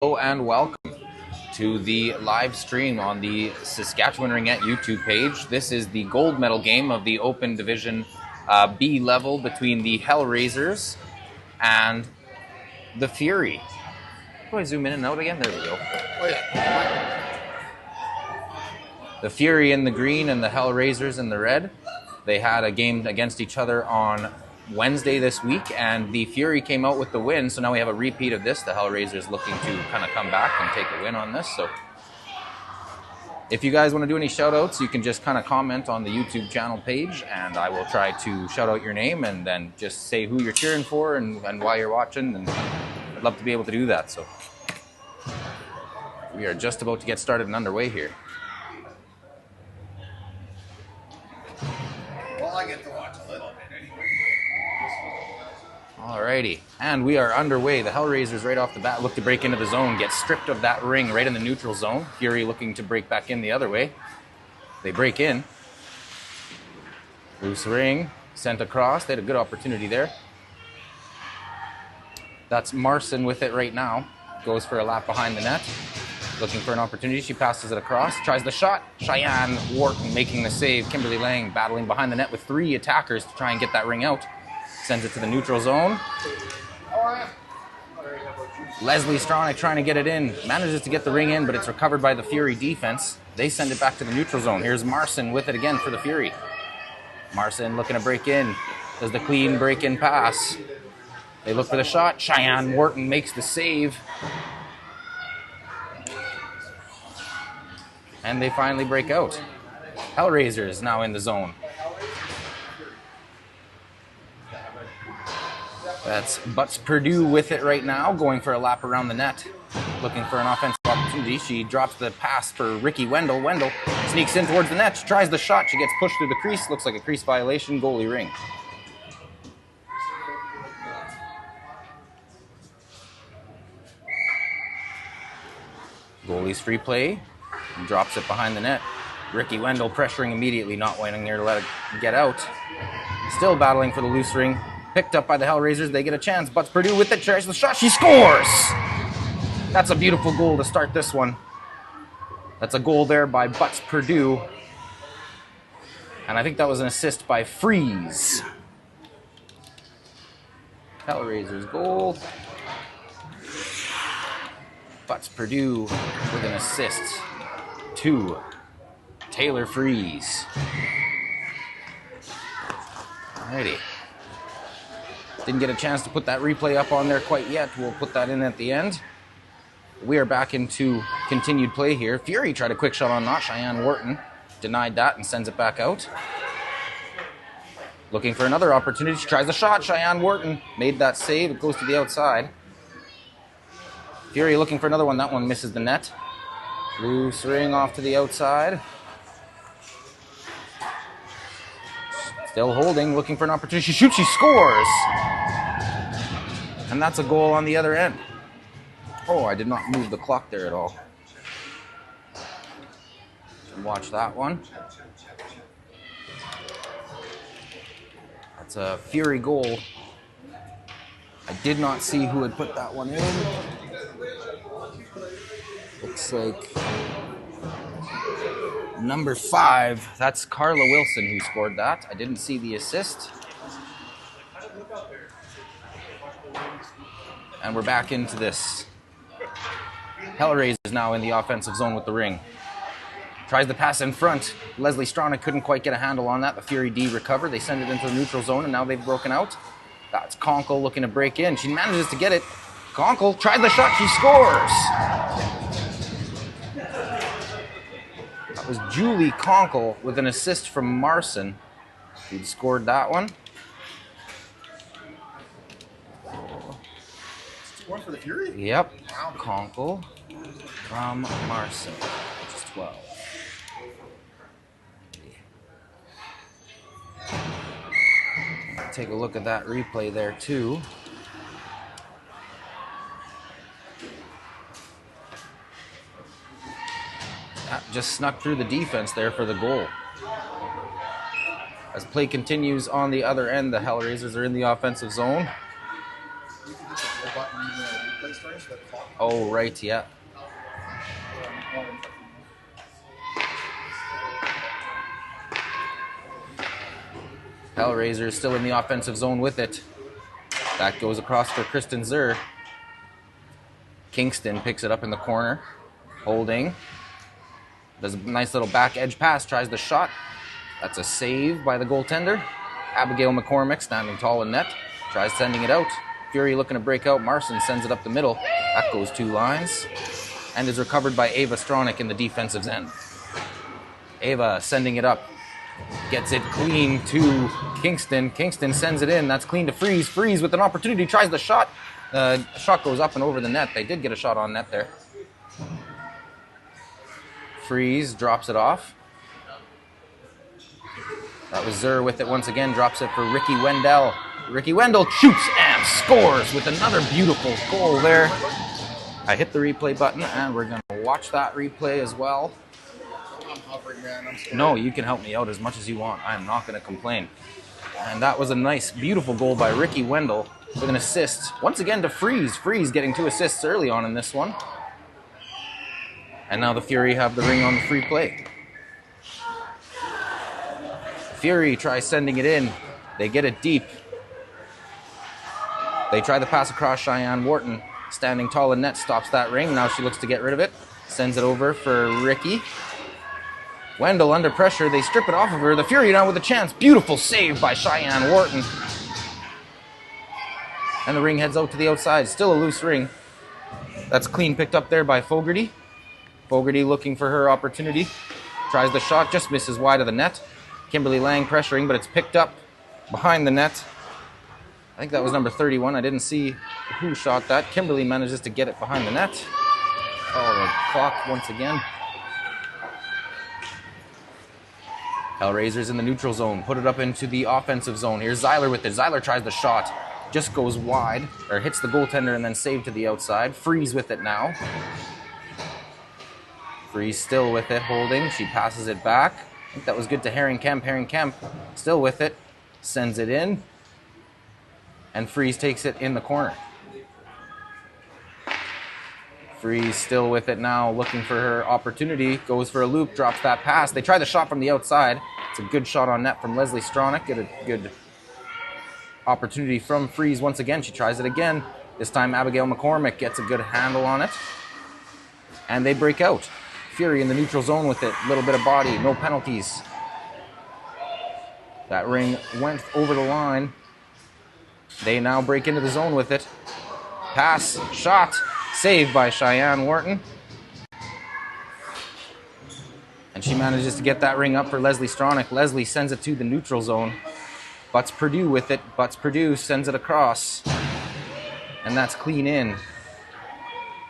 Hello and welcome to the live stream on the Saskatchewan Ringette YouTube page. This is the gold medal game of the Open Division B level between the Hellraisers and the Fury. Do I zoom in and out again? There we go. Oh, yeah. The Fury in the green and the Hellraisers in the red. They had a game against each other on Wednesday this week, and the Fury came out with the win, so now we have a repeat of this. The Hellraisers looking to kind of come back and take a win on this. So if you guys want to do any shout outs, you can just kind of comment on the YouTube channel page, and I will try to shout out your name and then just say who you're cheering for and why you're watching, and I'd love to be able to do that. So we are just about to get started and underway here. Well, I get to watch a little bit anyway. Alrighty, and we are underway. The Hellraisers right off the bat look to break into the zone, get stripped of that ring right in the neutral zone. Fury looking to break back in the other way. They break in. Loose ring, sent across. They had a good opportunity there. That's Marson with it right now. Goes for a lap behind the net. Looking for an opportunity. She passes it across. Tries the shot. Cheyenne Wharton making the save. Kimberly Lang battling behind the net with three attackers to try and get that ring out. Sends it to the neutral zone. Leslie Stronach trying to get it in. Manages to get the ring in, but it's recovered by the Fury defense. They send it back to the neutral zone. Here's Marson with it again for the Fury. Marson looking to break in. Does the clean break-in pass. They look for the shot. Cheyenne Wharton makes the save. And they finally break out. Hellraisers now in the zone. That's Butts Purdue with it right now, going for a lap around the net. Looking for an offensive opportunity. She drops the pass for Ricky Wendell. Wendell sneaks in towards the net. She tries the shot. She gets pushed through the crease. Looks like a crease violation. Goalie ring. Goalie's free play. Drops it behind the net. Ricky Wendell pressuring immediately, not wanting her to let it get out. Still battling for the loose ring. Picked up by the Hellraisers. They get a chance. Butts Purdue with it. Tries the shot. She scores! That's a beautiful goal to start this one. That's a goal there by Butts Purdue. And I think that was an assist by Freeze. Hellraisers goal. Butts Purdue with an assist to Taylor Freeze. Alrighty. Didn't get a chance to put that replay up on there quite yet. We'll put that in at the end. We are back into continued play here. Fury tried a quick shot on not. Cheyenne Wharton denied that and sends it back out. Looking for another opportunity. She tries the shot. Cheyenne Wharton made that save. It goes to the outside. Fury looking for another one. That one misses the net. Loose ring off to the outside. Still holding, looking for an opportunity. She shoots, she scores! And that's a goal on the other end. Oh, I did not move the clock there at all. Watch that one. That's a Fury goal. I did not see who had put that one in. Looks like number 5. That's Carla Wilson who scored that. I didn't see the assist. And we're back into this. Hellraisers now in the offensive zone with the ring. Tries the pass in front. Leslie Stronach couldn't quite get a handle on that. The Fury D recover. They send it into the neutral zone, and now they've broken out. That's Conkle looking to break in. She manages to get it. Conkle tried the shot. She scores! That was Julie Conkle with an assist from Marson, who'd scored that one. Scoring for the Fury? Yep. Conkle from Marson. Just 12. Take a look at that replay there too. That just snuck through the defense there for the goal. As play continues on the other end, the Hellraisers are in the offensive zone. button replay starting so that clock Oh, right, yeah. Hellraisers still in the offensive zone with it. That goes across for Kristen Zur. Kingston picks it up in the corner. Holding. Does a nice little back edge pass. Tries the shot. That's a save by the goaltender. Abigail McCormick standing tall in net. Tries sending it out. Fury looking to break out. Marson sends it up the middle. That goes 2 lines. And is recovered by Ava Stronach in the defensive end. Ava sending it up. Gets it clean to Kingston. Kingston sends it in. That's clean to Freeze. Freeze with an opportunity. Tries the shot. Shot goes up and over the net. They did get a shot on net there. Freeze drops it off. That was Zur with it once again. Drops it for Ricky Wendell. Ricky Wendell shoots and scores with another beautiful goal there. I hit the replay button and we're going to watch that replay as well. I'm hovering, man. I'm sorry. No, you can help me out as much as you want. I am not going to complain. And that was a nice, beautiful goal by Ricky Wendell with an assist. Once again to Freeze. Freeze getting 2 assists early on in this one. And now the Fury have the ring on the free play. Fury tries sending it in. They get it deep. They try the pass across. Cheyenne Wharton, standing tall in net, stops that ring. Now she looks to get rid of it. Sends it over for Ricky. Wendell under pressure. They strip it off of her. The Fury now with a chance. Beautiful save by Cheyenne Wharton. And the ring heads out to the outside. Still a loose ring. That's clean picked up there by Fogarty. Fogarty looking for her opportunity. Tries the shot. Just misses wide of the net. Kimberly Lang pressuring, but it's picked up behind the net. I think that was number 31. I didn't see who shot that. Kimberly manages to get it behind the net. Oh, the clock once again. Hellraisers in the neutral zone. Put it up into the offensive zone. Here's Zeiler with it. Zeiler tries the shot. Just goes wide, or hits the goaltender and then saved to the outside. Freeze with it now. Freeze still with it, holding. She passes it back. I think that was good to Herring-Kemp. Herring-Kemp still with it. Sends it in. And Freeze takes it in the corner. Freeze still with it now, looking for her opportunity. Goes for a loop, drops that pass. They try the shot from the outside. It's a good shot on net from Leslie Stronach. Get a good opportunity from Freeze once again. She tries it again. This time Abigail McCormick gets a good handle on it. And they break out. Fury in the neutral zone with it. A little bit of body, no penalties. That ring went over the line. They now break into the zone with it. Pass, shot. Saved by Cheyenne Wharton. And she manages to get that ring up for Leslie Stronach. Leslie sends it to the neutral zone. Butts Purdue with it. Butts Purdue sends it across. And that's clean in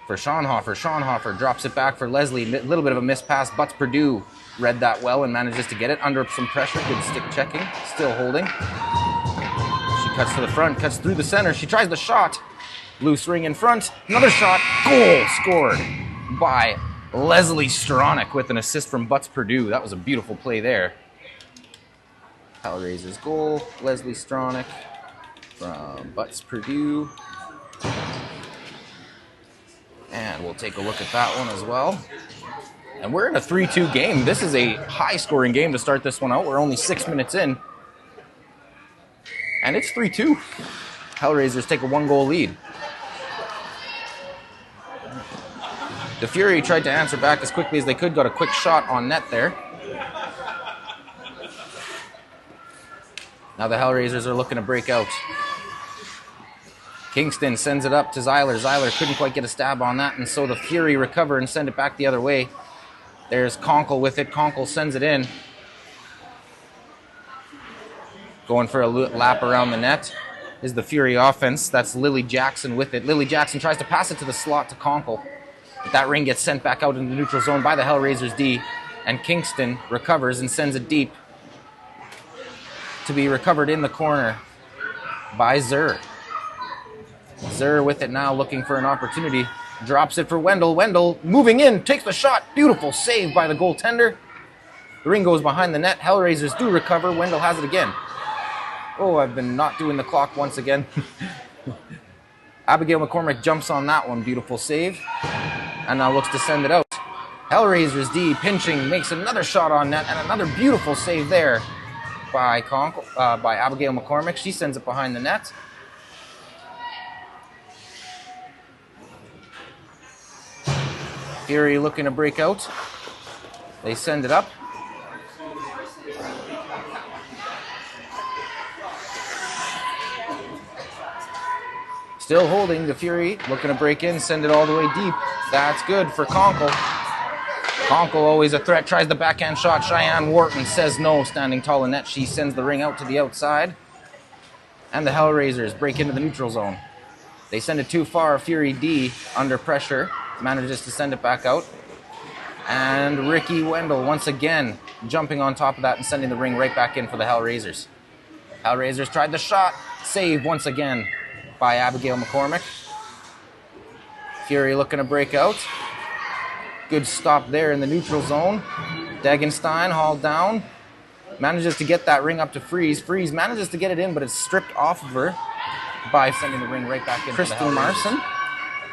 for Schonhofer. Schonhofer drops it back for Leslie. A little bit of a missed pass. Butts Purdue read that well and manages to get it under some pressure. Good stick checking. Still holding. She cuts to the front, cuts through the center. She tries the shot. Loose ring in front. Another shot. Goal scored by Leslie Stronach with an assist from Butts Purdue. That was a beautiful play there. Hellraisers goal. Leslie Stronach from Butts Purdue. And we'll take a look at that one as well. And we're in a 3-2 game. This is a high-scoring game to start this one out. We're only 6 minutes in. And it's 3-2. Hellraisers take a 1-goal lead. The Fury tried to answer back as quickly as they could, got a quick shot on net there. Now the Hellraisers are looking to break out. Kingston sends it up to Zeiler. Zeiler couldn't quite get a stab on that, and so the Fury recover and send it back the other way. There's Conkle with it. Conkle sends it in. Going for a lap around the net is the Fury offense. That's Lily Jackson with it. Lily Jackson tries to pass it to the slot to Conkle. But that ring gets sent back out into the neutral zone by the Hellraisers D. And Kingston recovers and sends it deep to be recovered in the corner by Zur. Zur with it now, looking for an opportunity. Drops it for Wendell. Wendell moving in, takes the shot. Beautiful save by the goaltender. The ring goes behind the net. Hellraisers do recover. Wendell has it again. Oh, I've been not doing the clock once again. Abigail McCormick jumps on that one. Beautiful save. And now looks to send it out. Hellraisers D pinching, makes another shot on net, and another beautiful save there by Abigail McCormick. She sends it behind the net. Fury looking to break out. They send it up. Still holding, the Fury looking to break in, send it all the way deep. That's good for Conkle. Conkle always a threat, tries the backhand shot. Cheyenne Wharton says no, standing tall in net. She sends the ring out to the outside. And the Hellraisers break into the neutral zone. They send it too far. Fury D, under pressure, manages to send it back out. And Ricky Wendell, once again, jumping on top of that and sending the ring right back in for the Hellraisers. Hellraisers tried the shot. Save once again by Abigail McCormick. Fury looking to break out. Good stop there in the neutral zone. Degenstein hauled down. Manages to get that ring up to Freeze. Freeze manages to get it in, but it's stripped off of her by sending the ring right back in. Kristen Marson.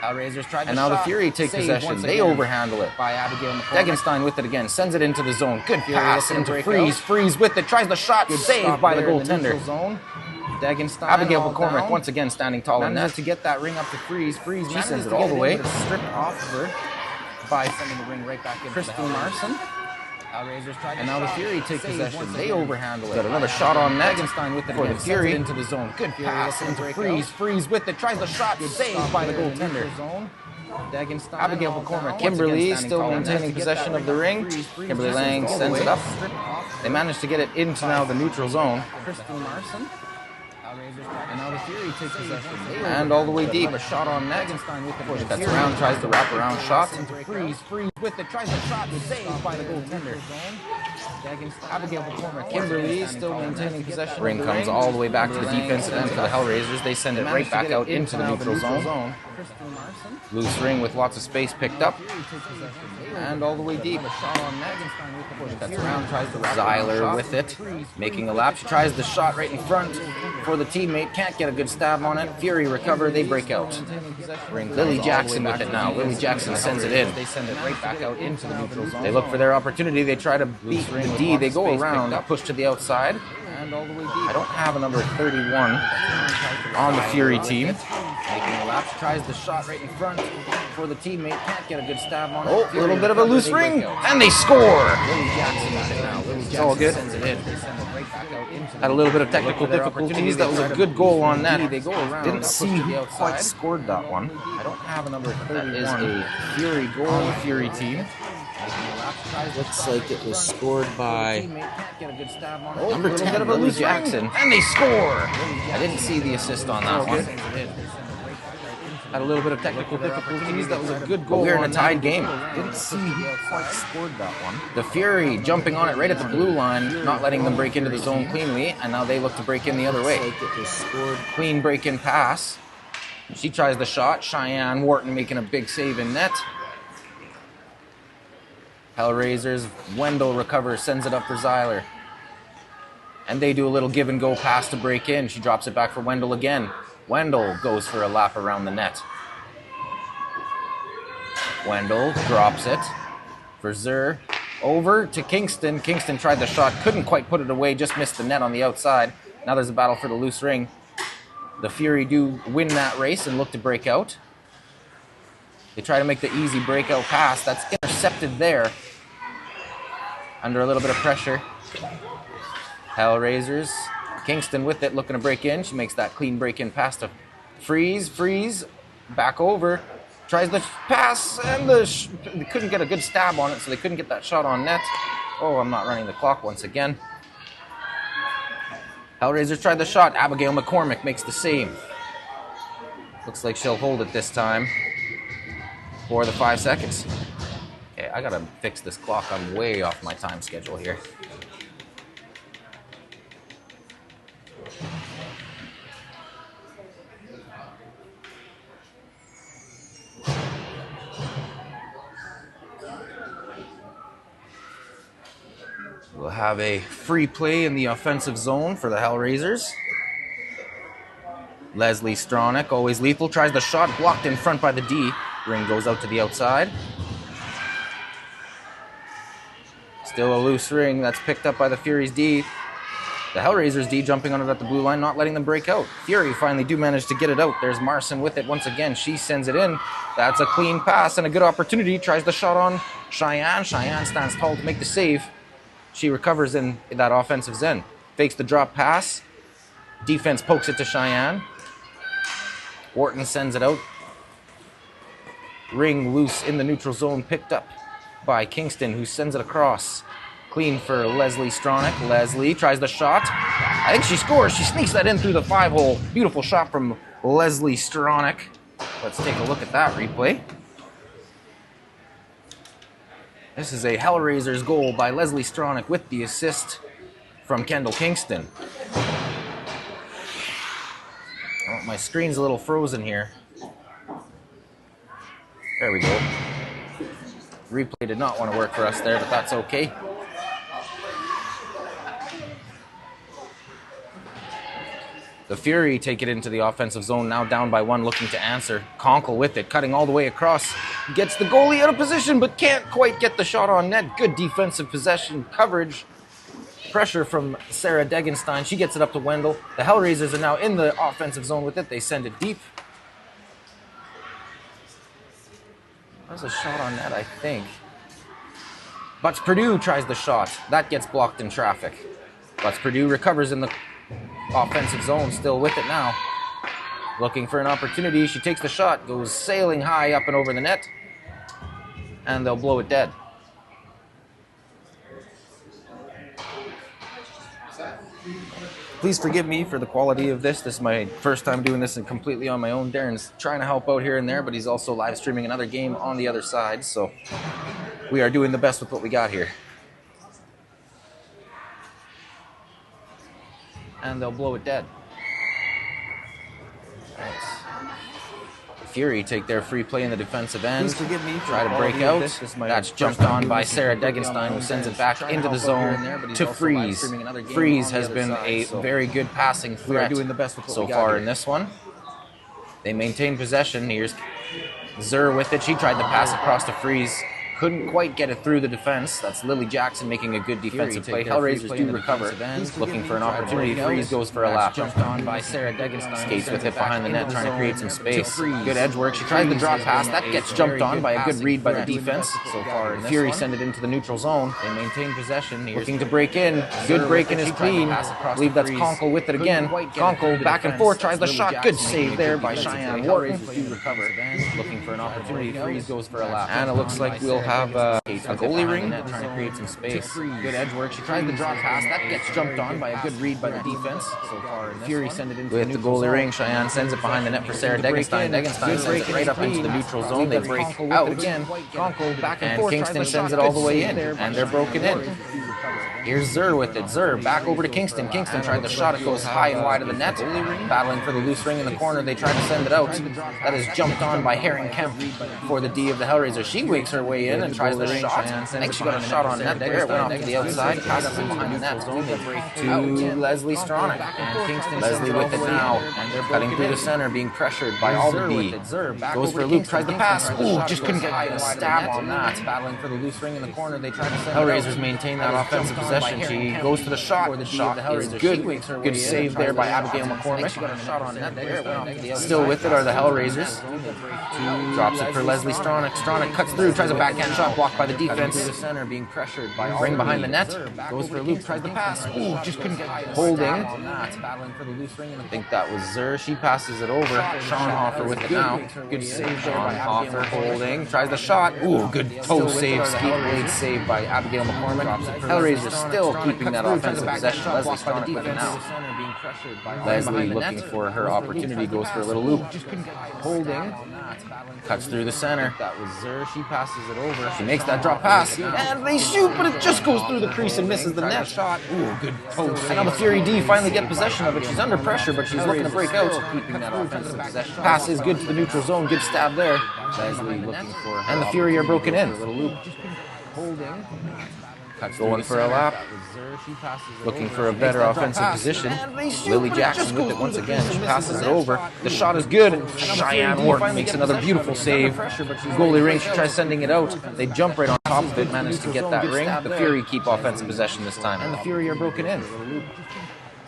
Hellraisers tried the shot. And now the Fury take possession. They overhandle it. By Abigail McCormick. Degenstein with it again. Sends it into the zone. Good pass into Freeze. Freeze with it. Tries the shot. Good save by the goaltender. Degenstein. Abigail McCormick once again standing tall in net to get that ring up to Freeze. Freeze she sends it all the way. Stripped off of her by sending the ring right back in. Kristen Marson. And now the Fury take possession. They overhandle it. Got another shot on net. Degenstein with it for the Fury into the zone. Good pass into Freeze. Freeze with it. Tries the shot. Saved by the goaltender. Abigail McCormick. Kimberly still maintaining possession of the ring. Kimberly Lang sends it up. They manage to get it into now the neutral zone. And now the Fury takes possession. And all the way deep. A shot on net. Cuts around, tries the wraparound shot. Freeze with it, tries the shot. Saved by the goaltender. Abigail McCormick. Kimberly still maintaining possession. Ring comes all the way back to the defensive end for the Hellraisers. They send it right back out into the neutral zone. Loose ring with lots of space picked up. And all the way deep. A shot on net. Cuts around, tries the Zyler with it. Making a lap. She tries the shot right in front for the teammate. Can't get a good stab on it. Fury recover. They break out. Lily Jackson with it now. Lily Jackson sends it in. They send it right back out into the neutral zone. They look for their opportunity. They try to beat the D. They go around, push to the outside. I don't have a number 31 on the Fury team. Making a lap. She tries the shot right in front for the teammate. Can't get a good stab on it. Oh, a little bit of a loose ring. And they score. Lily Jackson with it now. Lily Jackson all good. Sends it in. Had a little bit of technical difficulties. That was a good goal on net. They go around. Didn't see who quite scored that one. I don't have a number 31. That is a Fury goal on the Fury team. Looks like it was scored by number 10, Lily Jackson. And they score! I didn't see the assist on that one. Had a little bit of technical difficulties. That was a good goal. We're in a tied game. Didn't see who quite scored that one. The Fury jumping on it right at the blue line, not letting them break into the zone cleanly, and now they look to break in the other way. Clean break-in pass. She tries the shot. Cheyenne Wharton making a big save in net. Hellraisers, Wendell recovers, sends it up for Zyler. And they do a little give and go pass to break in. She drops it back for Wendell again. Wendell goes for a lap around the net. Wendell drops it for Zur. Over to Kingston. Kingston tried the shot, couldn't quite put it away, just missed the net on the outside. Now there's a battle for the loose ring. The Fury do win that race and look to break out. They try to make the easy breakout pass. That's intercepted there. Under a little bit of pressure. Hellraisers. Kingston with it, looking to break in. She makes that clean break-in pass to Freeze. Freeze. Back over. Tries the pass, and they couldn't get a good stab on it, so they couldn't get that shot on net. Oh, I'm not running the clock once again. Hellraisers tried the shot. Abigail McCormick makes the save. Looks like she'll hold it this time. For the 5 seconds. Okay, I gotta fix this clock. I'm way off my time schedule here. We'll have a free play in the offensive zone for the Hellraisers. Leslie Stronach, always lethal, tries the shot, blocked in front by the D. Ring goes out to the outside. Still a loose ring that's picked up by the Fury's D. The Hellraisers D jumping on it at the blue line, not letting them break out. Fury finally do manage to get it out. There's Marson with it once again. She sends it in. That's a clean pass and a good opportunity. Tries the shot on Cheyenne. Cheyenne stands tall to make the save. She recovers in that offensive zone. Fakes the drop pass. Defense pokes it to Cheyenne. Wharton sends it out. Ring loose in the neutral zone, picked up by Kingston, who sends it across. Clean for Leslie Stronach. Leslie tries the shot. I think she scores. She sneaks that in through the 5-hole. Beautiful shot from Leslie Stronach. Let's take a look at that replay. This is a Hellraisers goal by Leslie Stronach with the assist from Kendall Kingston. Oh, my screen's a little frozen here. There we go. Replay did not want to work for us there, but that's okay. The Fury take it into the offensive zone, now down by 1, looking to answer. Conkle with it, cutting all the way across. Gets the goalie out of position, but can't quite get the shot on net. Good defensive possession coverage. Pressure from Sarah Degenstein. She gets it up to Wendell. The Hellraisers are now in the offensive zone with it. They send it deep. That was a shot on net, I think. Butts Purdue tries the shot. That gets blocked in traffic. Butts Purdue recovers in the offensive zone, still with it now. Looking for an opportunity. She takes the shot, goes sailing high up and over the net, and they'll blow it dead. Please forgive me for the quality of this. This is my first time doing this and completely on my own. Darren's trying to help out here and there, but he's also live streaming another game on the other side, so we are doing the best with what we got here. And they'll blow it dead. Fury take their free play in the defensive end. Please forgive me. Try to break out. That's jumped on by Sarah Degenstein, who sends it back into the zone to Freeze. Freeze has been a very good passing threat so far in this one. They maintain possession. Here's Zur with it. She tried to pass across to Freeze. Couldn't quite get it through the defense. That's Lily Jackson making a good defensive play. Hellraisers do recover. Looking for an opportunity. Freeze goes for a lap. Jumped on by Sarah Degenstein. Skates with it behind the net, trying to create some space. Good edge work. She tries the drop pass. That gets jumped on by a good read by the defense. So far, Fury send it into the neutral zone. They maintain possession. Looking to break in. Good break in is clean. I believe that's Conkle with it again. Conkle back and forth. Tries the shot. Good save there by Cheyenne Wharton. Looking for an opportunity. Freeze goes for a lap. And it looks like we'll have a goalie ring, trying to create some space. Good edge work. She tries the drop pass. That gets jumped on by a good read by the defense. So far, Fury send it into with the goalie ring. Cheyenne sends it behind the net for Sarah Degenstein. Degenstein sends it right up into the neutral zone. They break out again. And Kingston sends it all the way in, and they're broken in. Here's Zur with it. Zur back over to Kingston. Kingston tried the shot. It goes high and wide of the net. Battling for the loose ring in the corner. They try to send it out. That is jumped on by Herring Kemp for the D of the Hellraiser. She wakes her way in and tries the shot. I think she got a shot on net there. It went off to the outside. Passes it behind the net to Leslie Stronach. And Kingston Leslie with it now. And they're cutting through the center, being pressured by all the D. Goes for a loop. Tries the pass. Ooh, just couldn't get a stab on that. Battling for the loose ring in the corner. They try to send Hellraisers maintain that offensive possession. She goes for the shot. The shot is good. Good save there by Abigail McCormick. Still with it are the Hellraisers. Drops it for Leslie Stronach. Stronach cuts through, tries a backhand shot, blocked by the defense. Ring behind the net. Goes for a loop, tries the pass. Ooh, just couldn't get holding. I think that was Zur. She passes it over. Sean Hoffer with it now. Good save there by Hoffer. Holding. Tries the shot. Ooh, good toe save. Skate blade save by Abigail McCormick. Hellraisers still keeping that offensive possession. Leslie Stronach with it now. Leslie looking for her opportunity. Goes for a little loop. Holding. Cuts through the center. That was Zur. She passes it over. She makes that drop pass. And they shoot, but it just goes through the crease and misses the net. Shot. Ooh, good toe save. And now the Fury D finally get possession of it. She's under pressure, but she's looking to break out. Keeping that offensive possession. Pass is good to the neutral zone. Good stab there. Leslie looking for her. And the Fury are broken in. Little loop. Holding. Going for a lap. Looking for a better offensive position. Lily Jackson with it once again. She passes it over. The shot is good. Cheyenne Wharton makes another beautiful save. Goalie Rink tries sending it out. They jump right on top of it, manage to get that ring. The Fury keep offensive possession this time, and the Fury are broken in.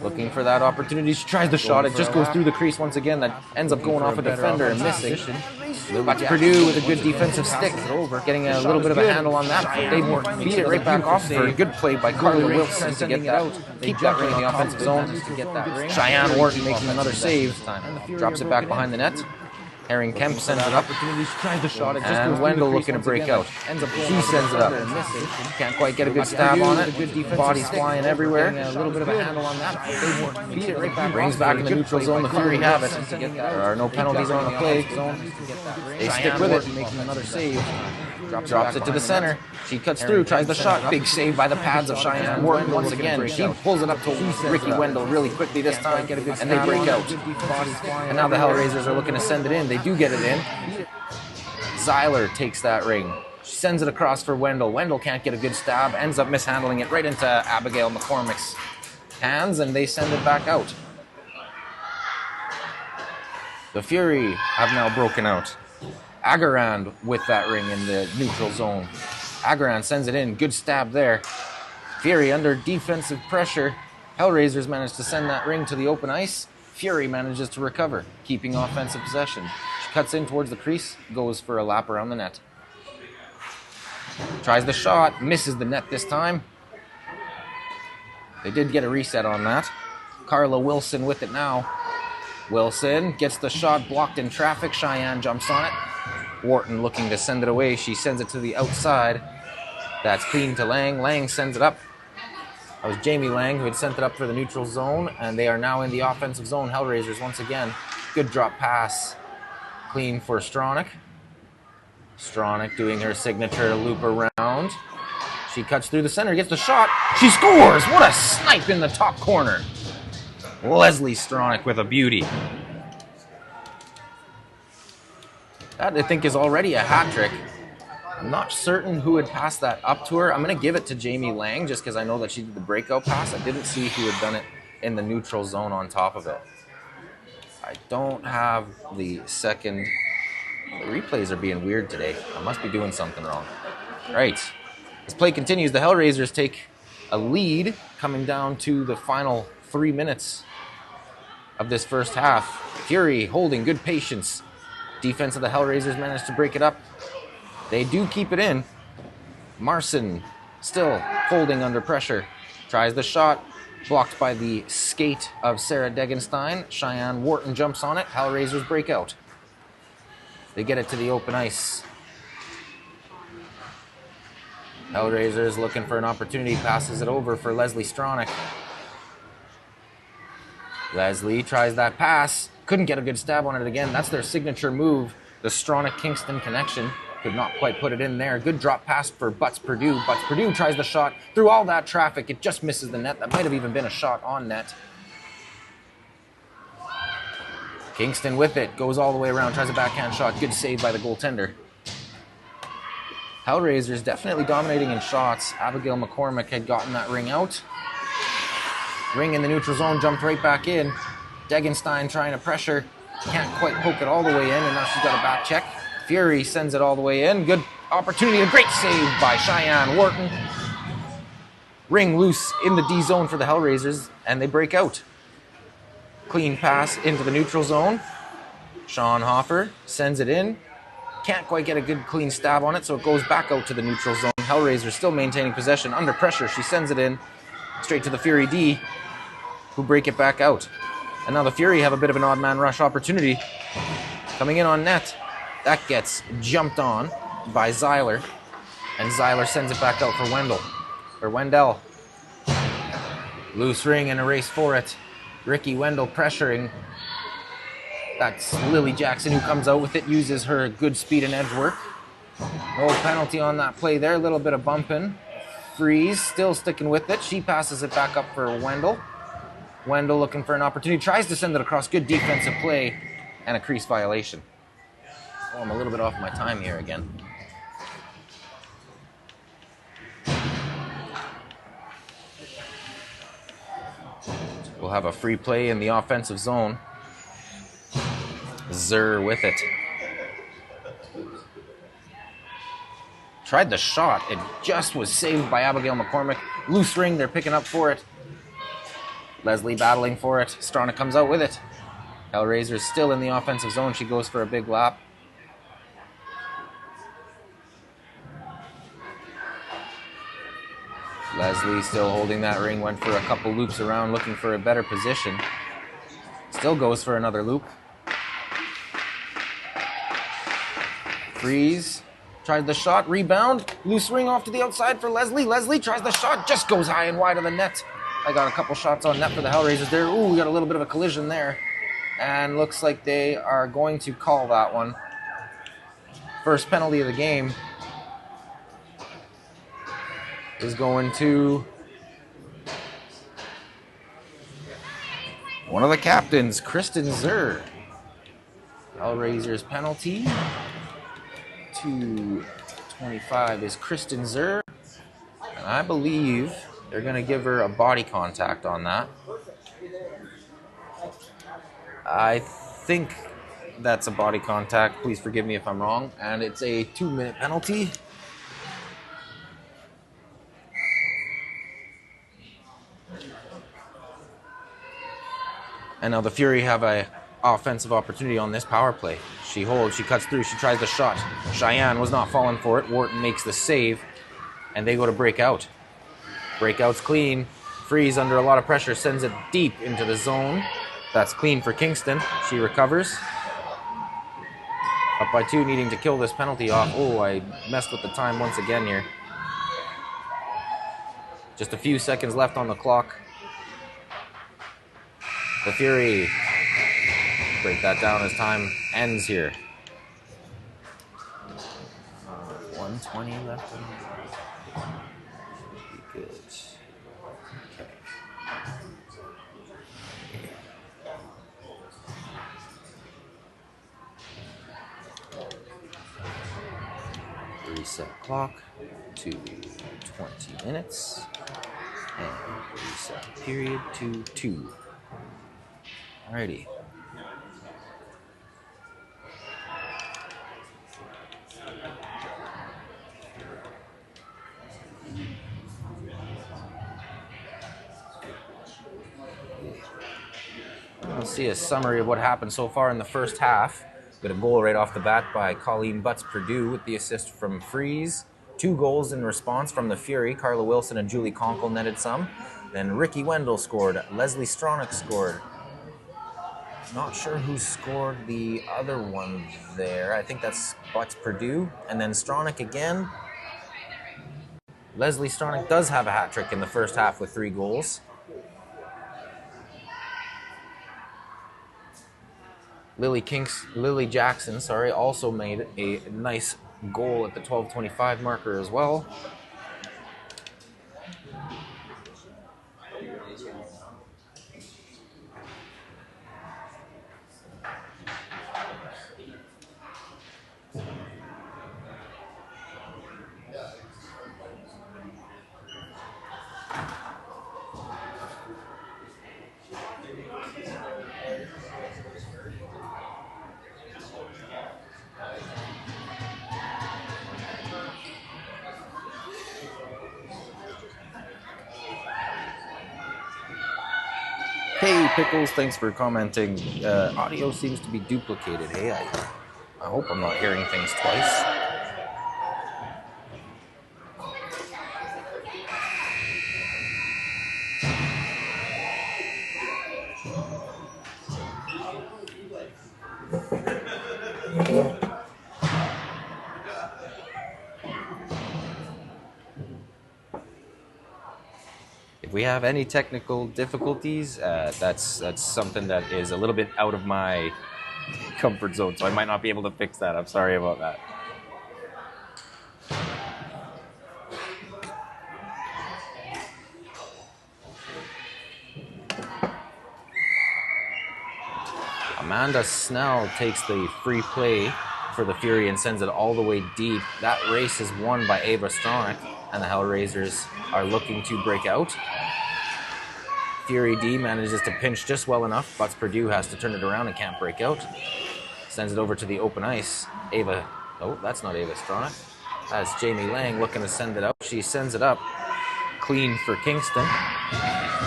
Looking for that opportunity. She tries the shot. It just goes through the crease once again. That ends up going off a defender and missing. But Purdue with a good defensive stick, getting a little bit of a handle on that. They beat it right back off for a good play by Carla Wilson to get that, keep that ring in the offensive zone. Cheyenne Wharton making another save. Drops it back behind the net. Herring Kemp sends it up, and Wendell looking to break out. She sends it up. Can't quite get a good stab on it. Bodies flying everywhere. A little bit of a handle on that. Brings back in the neutral zone. The Fury have it. There are no penalties on the play. They stick with it, making another save. Drops it to the center. She cuts through, tries the shot. Big save by the pads of Cheyenne Wharton once again. She pulls it up to Ricky Wendell really quickly this time, and they break out. And now the Hellraisers are looking to send it in. They do get it in. Zyler takes that ring. She sends it across for Wendell. Wendell can't get a good stab, ends up mishandling it right into Abigail McCormick's hands, and they send it back out. The Fury have now broken out. Agarand with that ring in the neutral zone. Agarand sends it in. Good stab there. Fury under defensive pressure. Hellraisers manage to send that ring to the open ice. Fury manages to recover, keeping offensive possession. She cuts in towards the crease, goes for a lap around the net. Tries the shot, misses the net this time. They did get a reset on that. Carla Wilson with it now. Wilson gets the shot blocked in traffic. Cheyenne jumps on it. Wharton looking to send it away. She sends it to the outside. That's clean to Lang. Lang sends it up. That was Jamie Lang who had sent it up for the neutral zone, and they are now in the offensive zone. Hellraisers once again. Good drop pass. Clean for Stronach. Stronach doing her signature loop around. She cuts through the center, gets the shot. She scores! What a snipe in the top corner. Leslie Stronach with a beauty. That, I think, is already a hat trick. I'm not certain who had passed that up to her. I'm going to give it to Jamie Lang just because I know that she did the breakout pass. I didn't see who had done it in the neutral zone on top of it. I don't have the second. The replays are being weird today. I must be doing something wrong. Right. As play continues, the Hellraisers take a lead coming down to the final 3 minutes of this first half. Fury holding good patience. Defense of the Hellraisers managed to break it up. They do keep it in. Marson still holding under pressure. Tries the shot. Blocked by the skate of Sarah Degenstein. Cheyenne Wharton jumps on it. Hellraisers break out. They get it to the open ice. Hellraisers looking for an opportunity. Passes it over for Leslie Stronach. Leslie tries that pass. Couldn't get a good stab on it again. That's their signature move. The Stronach-Kingston connection. Could not quite put it in there. Good drop pass for Butts Purdue. Butts Purdue tries the shot. Through all that traffic, it just misses the net. That might have even been a shot on net. Kingston with it. Goes all the way around. Tries a backhand shot. Good save by the goaltender. Hellraisers definitely dominating in shots. Abigail McCormick had gotten that ring out. Ring in the neutral zone. Jumped right back in. Degenstein trying to pressure. Can't quite poke it all the way in, and now she's got a back check. Fury sends it all the way in. Good opportunity. A great save by Cheyenne Wharton. Ring loose in the D zone for the Hellraisers, and they break out. Clean pass into the neutral zone. Sean Hoffer sends it in. Can't quite get a good clean stab on it, so it goes back out to the neutral zone. Hellraisers still maintaining possession. Under pressure, she sends it in. Straight to the Fury D, who break it back out. And now the Fury have a bit of an odd man rush opportunity. Coming in on net. That gets jumped on by Zyler. And Zyler sends it back out for Wendell. Or Wendell. Loose ring and a race for it. Ricky Wendell pressuring. That's Lily Jackson who comes out with it. Uses her good speed and edge work. No penalty on that play there. A little bit of bumping. Freeze still sticking with it. She passes it back up for Wendell. Wendell looking for an opportunity. Tries to send it across. Good defensive play. And a crease violation. Oh, I'm a little bit off my time here again. We'll have a free play in the offensive zone. Zer with it. Tried the shot. It just was saved by Abigail McCormick. Loose ring. They're picking up for it. Leslie battling for it. Stronach comes out with it. Hellraisers still in the offensive zone. She goes for a big lap. Leslie still holding that ring. Went for a couple loops around looking for a better position. Still goes for another loop. Freeze. Tries the shot. Rebound. Loose ring off to the outside for Leslie. Leslie tries the shot. Just goes high and wide of the net. I got a couple shots on net for the Hellraisers there. Ooh, we got a little bit of a collision there. And looks like they are going to call that one. First penalty of the game is going to one of the captains, Kristen Zer. Hellraisers penalty. 2:25 is Kristen Zer. And I believe they're going to give her a body contact on that. I think that's a body contact. Please forgive me if I'm wrong. And it's a 2-minute penalty. And now the Fury have a offensive opportunity on this power play. She holds, she cuts through, she tries the shot. Cheyenne was not falling for it. Wharton makes the save, and they go to break out. Breakout's clean. Freeze under a lot of pressure, sends it deep into the zone. That's clean for Kingston. She recovers. Up by 2, needing to kill this penalty off. Oh, I messed with the time once again here. Just a few seconds left on the clock. The Fury break that down as time ends here. 1:20 left. Be good. Okay. Reset clock to 20 minutes. And reset period to 2. Alrighty. We'll see a summary of what happened so far in the first half. Got a goal right off the bat by Colleen Butts-Purdue with the assist from Freeze. 2 goals in response from the Fury. Carla Wilson and Julie Conkle netted some. Then Ricky Wendell scored. Leslie Stronach scored. Not sure who scored the other one there. I think that's Butts-Purdue. And then Stronach again. Leslie Stronach does have a hat trick in the first half with 3 goals. Lily Jackson, also made a nice goal at the 12:25 marker as well. Hey, Pickles, thanks for commenting. Audio seems to be duplicated. Hey, I hope I'm not hearing things twice. If we have any technical difficulties, that's something that is a little bit out of my comfort zone, so I might not be able to fix that. I'm sorry about that. Amanda Snell takes the free play for the Fury and sends it all the way deep. That race is won by Ava Stronach, and the Hellraisers are looking to break out. Fury D manages to pinch just well enough. Butts Purdue has to turn it around and can't break out. Sends it over to the open ice. Ava, oh, that's not Ava Stronach. That's Jamie Lang looking to send it out. She sends it up. Clean for Kingston.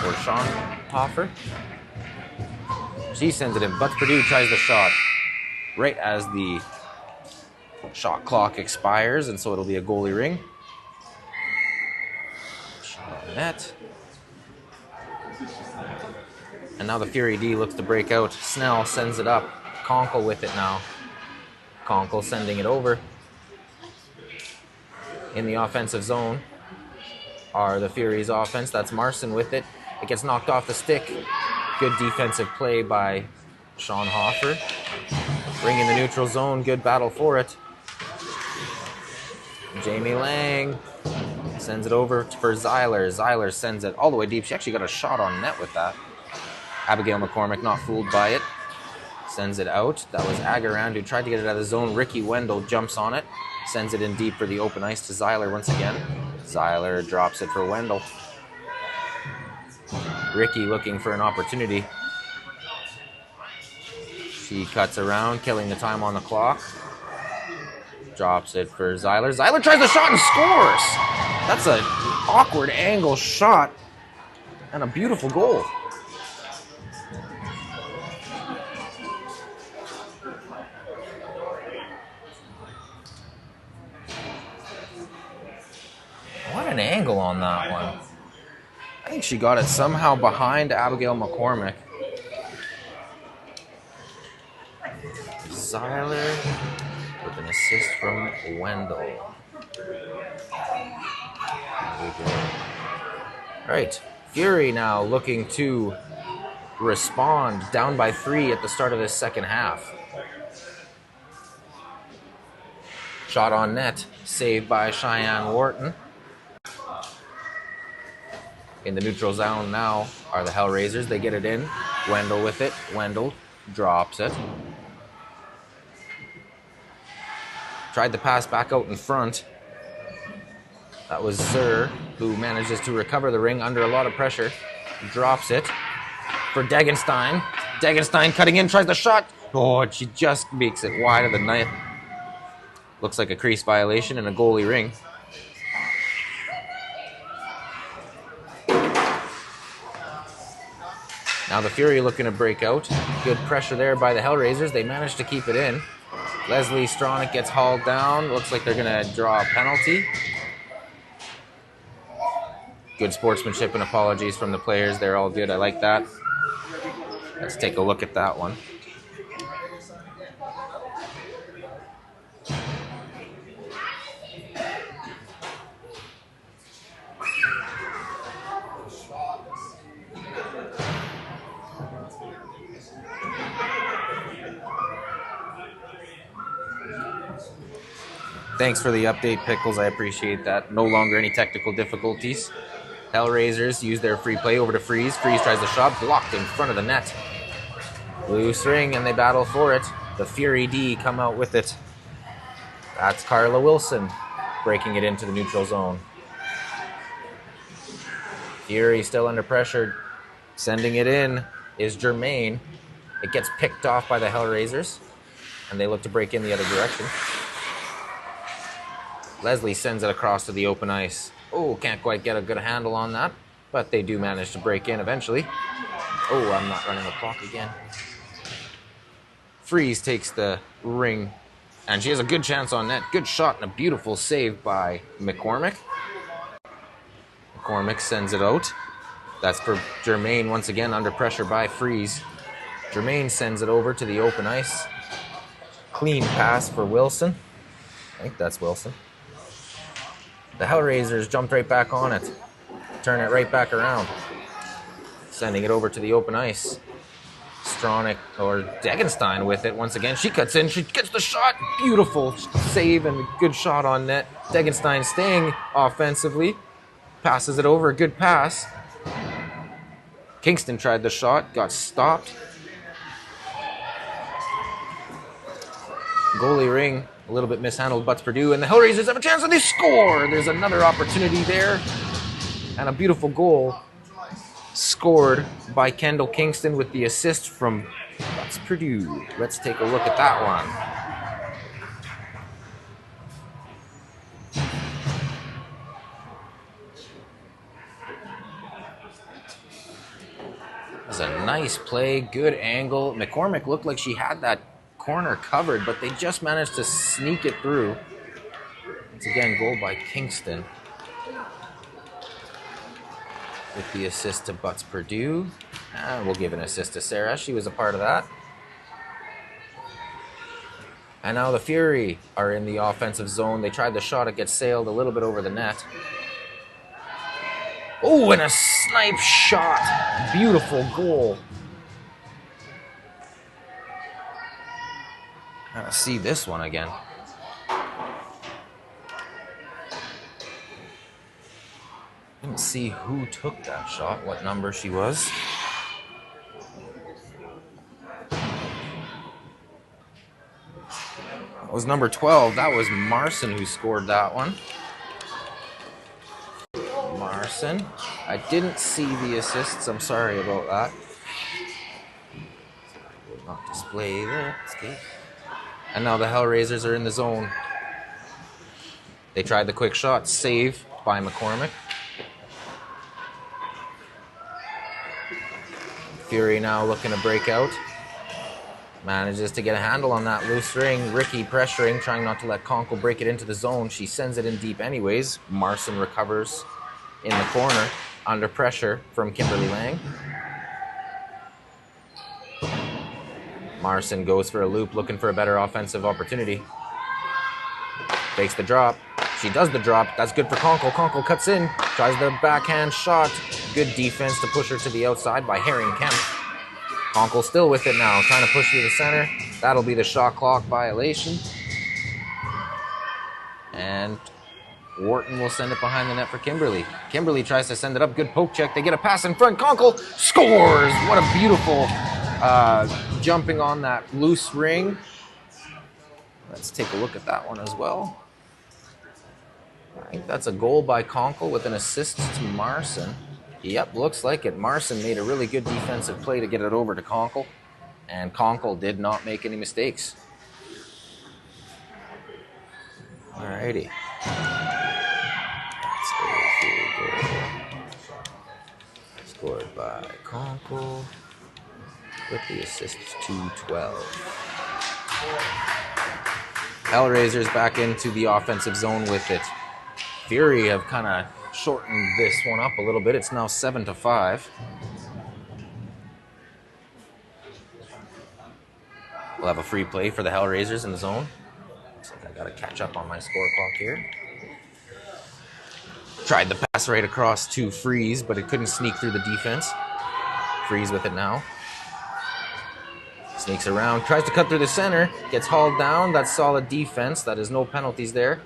Or Sean Hoffer. She sends it in. Butts Purdue tries the shot right as the shot clock expires, and so it'll be a goalie ring. Shot on net. And now the Fury D looks to break out. Snell sends it up. Conkle with it now. Conkle sending it over. In the offensive zone are the Fury's offense. That's Marson with it. It gets knocked off the stick. Good defensive play by Sean Hoffer. Ring in the neutral zone. Good battle for it. Jamie Lang sends it over for Zeiler. Zeiler sends it all the way deep. She actually got a shot on net with that. Abigail McCormick not fooled by it. Sends it out. That was Agarand who tried to get it out of the zone. Ricky Wendell jumps on it. Sends it in deep for the open ice to Zeiler once again. Zeiler drops it for Wendell. Ricky looking for an opportunity. She cuts around, killing the time on the clock. Drops it for Zeiler. Zeiler tries the shot and scores! That's an awkward angle shot and a beautiful goal. What an angle on that one. I think she got it somehow behind Abigail McCormick. Zeiler with an assist from Wendell. There we go. All right, Fury now looking to respond, down by 3 at the start of this second half. Shot on net, saved by Cheyenne Wharton. In the neutral zone now are the Hellraisers. They get it in. Wendell with it. Wendell drops it. Tried to pass back out in front. That was Zur, who manages to recover the ring under a lot of pressure. Drops it for Degenstein. Degenstein cutting in, tries the shot. Oh, she just makes it wide of the net. Looks like a crease violation and a goalie ring. Now the Fury looking to break out. Good pressure there by the Hellraisers. They managed to keep it in. Leslie Stronach gets hauled down. Looks like they're going to draw a penalty. Good sportsmanship and apologies from the players. They're all good. I like that. Let's take a look at that one. Thanks for the update, Pickles. I appreciate that. No longer any technical difficulties. Hellraisers use their free play over to Freeze. Freeze tries the shot, blocked in front of the net. Loose ring, and they battle for it. The Fury D come out with it. That's Carla Wilson breaking it into the neutral zone. Fury still under pressure. Sending it in is Germain. It gets picked off by the Hellraisers, and they look to break in the other direction. Leslie sends it across to the open ice. Oh, can't quite get a good handle on that, but they do manage to break in eventually. Oh, I'm not running the clock again. Freeze takes the ring, and she has a good chance on net. Good shot and a beautiful save by McCormick. McCormick sends it out. That's for Germain once again under pressure by Freeze. Germain sends it over to the open ice. Clean pass for Wilson. I think that's Wilson. The Hellraisers jumped right back on it. Turn it right back around. Sending it over to the open ice. Stronach or Degenstein with it once again. She cuts in. She gets the shot. Beautiful save and good shot on net. Degenstein staying offensively. Passes it over. A good pass. Kingston tried the shot. Got stopped. Goalie ring. A little bit mishandled, Butts Purdue, and the Hellraisers have a chance, and they score! There's another opportunity there, and a beautiful goal scored by Kendall Kingston with the assist from Butts Purdue. Let's take a look at that one. That was a nice play, good angle. McCormick looked like she had that corner covered, but they just managed to sneak it through. Once again, goal by Kingston. With the assist to Butts Purdue. We'll give an assist to Sarah. She was a part of that. And now the Fury are in the offensive zone. They tried the shot. It gets sailed a little bit over the net. Oh, and a snipe shot. Beautiful goal. Gotta see this one again. Didn't see who took that shot, what number she was. That was number 12. That was Marson who scored that one. Marson. I didn't see the assists. I'm sorry about that. Will not display there. Okay. And now the Hellraisers are in the zone. They tried the quick shot. Save by McCormick. Fury now looking to break out. Manages to get a handle on that loose ring. Ricky pressuring, trying not to let Conkle break it into the zone. She sends it in deep anyways. Marson recovers in the corner under pressure from Kimberly Lang. Marson goes for a loop, looking for a better offensive opportunity. Fakes the drop. She does the drop. That's good for Conkle. Conkle cuts in, tries the backhand shot. Good defense to push her to the outside by Herring Kemp. Conkle still with it now, trying to push through the center. That'll be the shot clock violation. And Wharton will send it behind the net for Kimberly. Kimberly tries to send it up. Good poke check. They get a pass in front. Conkle scores! What a beautiful jumping on that loose ring. Let's take a look at that one as well. I think that's a goal by Conkle with an assist to Marson. Yep, looks like it. Marson made a really good defensive play to get it over to Conkle. And Conkle did not make any mistakes. Alrighty. Let's go here. Scored by Conkle with the assist to 12. Hellraisers back into the offensive zone with it. Fury have kind of shortened this one up a little bit. It's now 7-5. We'll have a free play for the Hellraisers in the zone. Looks like I got to catch up on my score clock here. Tried the pass right across to Freeze, but it couldn't sneak through the defense. Freeze with it now. Sneaks around, tries to cut through the center, gets hauled down. That's solid defense. That is no penalties there.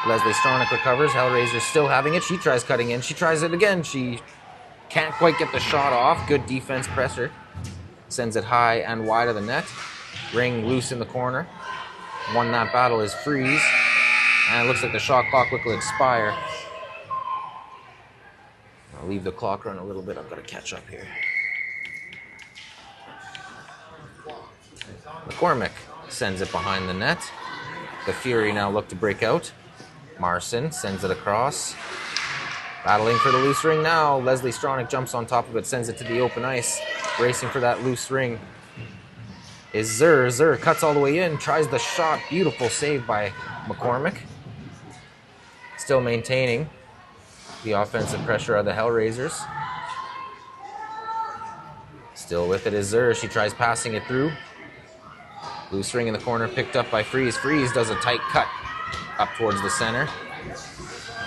Leslie Stronach recovers. Hellraiser still having it. She tries cutting in. She tries it again. She can't quite get the shot off. Good defense pressure. Sends it high and wide of the net. Ring loose in the corner. Won that battle is Freeze. And it looks like the shot clock will expire. I'll leave the clock run a little bit. I've got to catch up here. McCormick sends it behind the net. The Fury now look to break out. Marson sends it across. Battling for the loose ring now. Leslie Stronach jumps on top of it, sends it to the open ice. Racing for that loose ring is Zur. Zur cuts all the way in, tries the shot. Beautiful save by McCormick. Still maintaining the offensive pressure of the Hellraisers. Still with it is Zur. She tries passing it through. Loose ring in the corner picked up by Freeze. Freeze does a tight cut up towards the center.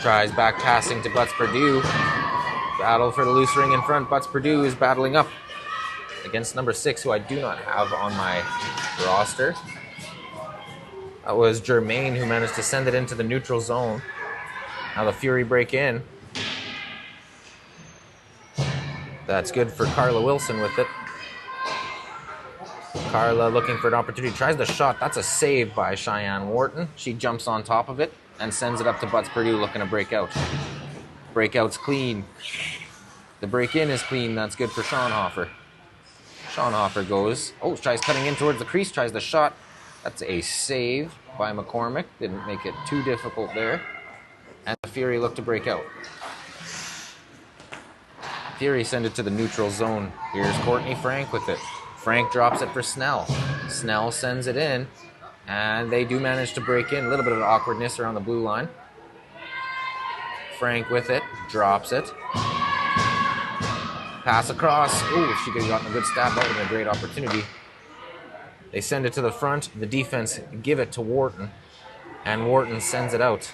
Tries back passing to Butts Purdue. Battle for the loose ring in front. Butts Purdue is battling up against number 6, who I do not have on my roster. That was Germain who managed to send it into the neutral zone. Now the Fury break in. That's good for Carla Wilson with it. Carla looking for an opportunity, tries the shot. That's a save by Cheyenne Wharton. She jumps on top of it and sends it up to Butts Purdue looking to break out. Breakout's clean. The break-in is clean. That's good for Schonhofer. Schonhofer goes. Oh, tries cutting in towards the crease. Tries the shot. That's a save by McCormick. Didn't make it too difficult there. And the Fury look to break out. Fury send it to the neutral zone. Here's Courtney Frank with it. Frank drops it for Snell. Snell sends it in. And they do manage to break in. A little bit of awkwardness around the blue line. Frank with it. Drops it. Pass across. Ooh, if she could have gotten a good stab, that would have been a great opportunity. They send it to the front. The defense give it to Wharton. And Wharton sends it out.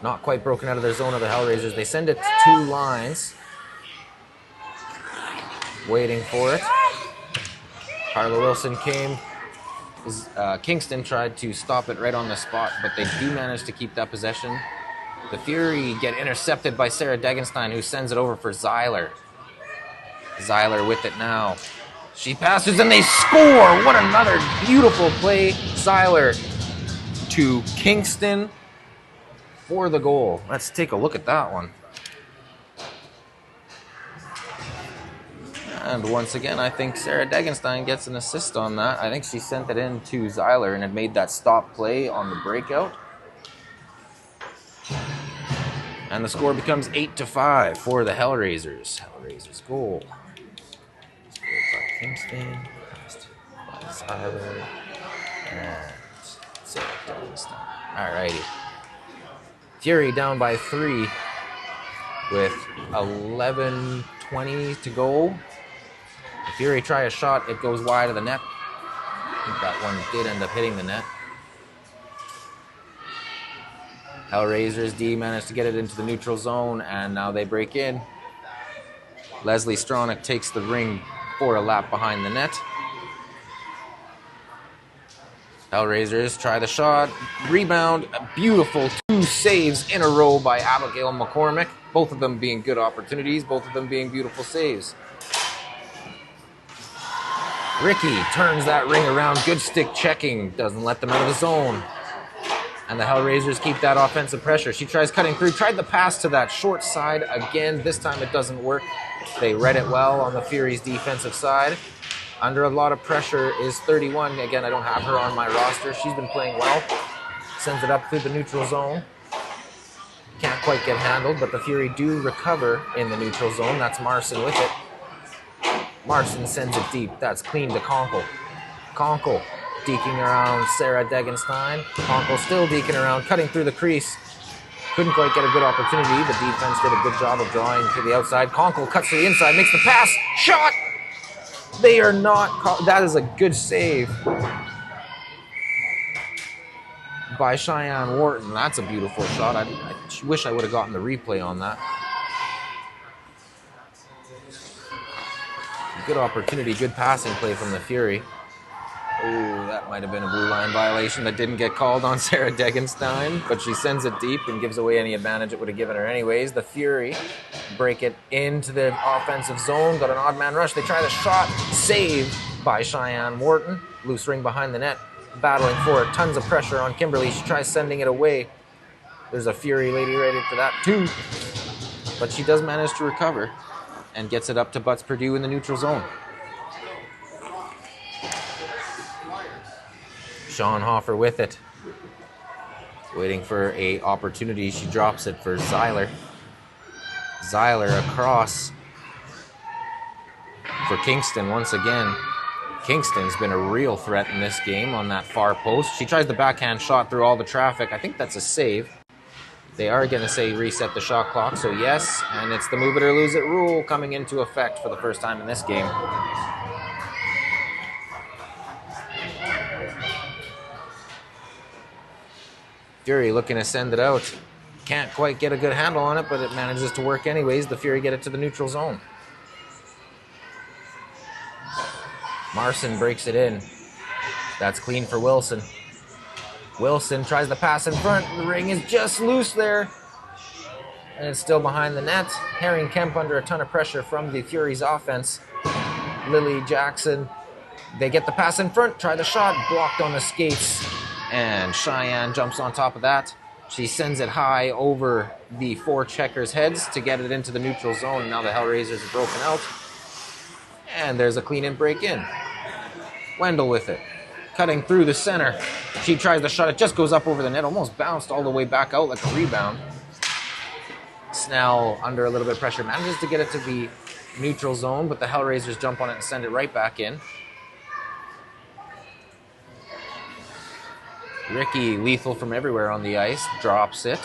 Not quite broken out of their zone of the Hellraisers. They send it to two lines. Waiting for it. Carla Wilson came. Kingston tried to stop it right on the spot, but they do manage to keep that possession. The Fury get intercepted by Sarah Degenstein, who sends it over for Zeiler. Zeiler with it now. She passes and they score! What another beautiful play. Zeiler to Kingston for the goal. Let's take a look at that one. And once again, I think Sarah Degenstein gets an assist on that. I think she sent it in to Zeiler and had made that stop play on the breakout. And the score becomes 8-5 for the Hellraisers. Hellraisers goal. Scored by Kingston. Passed by Zeiler. And Sarah Degenstein. Alrighty. Fury down by 3 with 11:20 to go. The Fury try a shot, it goes wide of the net. I think that one did end up hitting the net. Hellraisers D managed to get it into the neutral zone, and now they break in. Leslie Stronach takes the ring for a lap behind the net. Hellraisers try the shot, rebound, a beautiful 2 saves in a row by Abigail McCormick. Both of them being good opportunities, both of them being beautiful saves. Ricky turns that ring around, good stick checking, doesn't let them out of the zone. And the Hellraisers keep that offensive pressure. She tries cutting through, tried the pass to that short side again. This time it doesn't work. They read it well on the Fury's defensive side. Under a lot of pressure is 31. Again, I don't have her on my roster. She's been playing well. Sends it up through the neutral zone. Can't quite get handled, but the Fury do recover in the neutral zone. That's Marson with it. Marson sends it deep. That's clean to Conkle. Conkle deking around Sarah Degenstein. Conkle still deking around, cutting through the crease. Couldn't quite get a good opportunity. The defense did a good job of drawing to the outside. Conkle cuts to the inside, makes the pass. Shot! They are not... That is a good save by Cheyenne Wharton. That's a beautiful shot. I wish I would have gotten the replay on that. Good opportunity, good passing play from the Fury. Ooh, that might have been a blue line violation that didn't get called on Sarah Degenstein, but she sends it deep and gives away any advantage it would have given her anyways. The Fury break it into the offensive zone, got an odd man rush. They try the shot, saved by Cheyenne Wharton. Loose ring behind the net, battling for it. Tons of pressure on Kimberly. She tries sending it away. There's a Fury lady ready for that too, but she does manage to recover and gets it up to Butts Purdue in the neutral zone. Schonhofer with it. Waiting for an opportunity. She drops it for Zeiler. Zeiler across for Kingston once again. Kingston's been a real threat in this game on that far post. She tries the backhand shot through all the traffic. I think that's a save. They are going to say reset the shot clock, so yes, and it's the move it or lose it rule coming into effect for the first time in this game. Fury looking to send it out. Can't quite get a good handle on it, but it manages to work anyways. The Fury get it to the neutral zone. Marson breaks it in. That's clean for Wilson. Wilson tries the pass in front. The ring is just loose there. And it's still behind the net. Herring Kemp under a ton of pressure from the Fury's offense. Lily Jackson. They get the pass in front. Try the shot. Blocked on the skates. And Cheyenne jumps on top of that. She sends it high over the 4 checkers' heads to get it into the neutral zone. Now the Hellraisers are broken out. And there's a clean and break in. Wendell with it. Cutting through the center. She tries the shot. It just goes up over the net. Almost bounced all the way back out like a rebound. Snell, under a little bit of pressure, manages to get it to the neutral zone, but the Hellraisers jump on it and send it right back in. Ricky, lethal from everywhere on the ice, drops it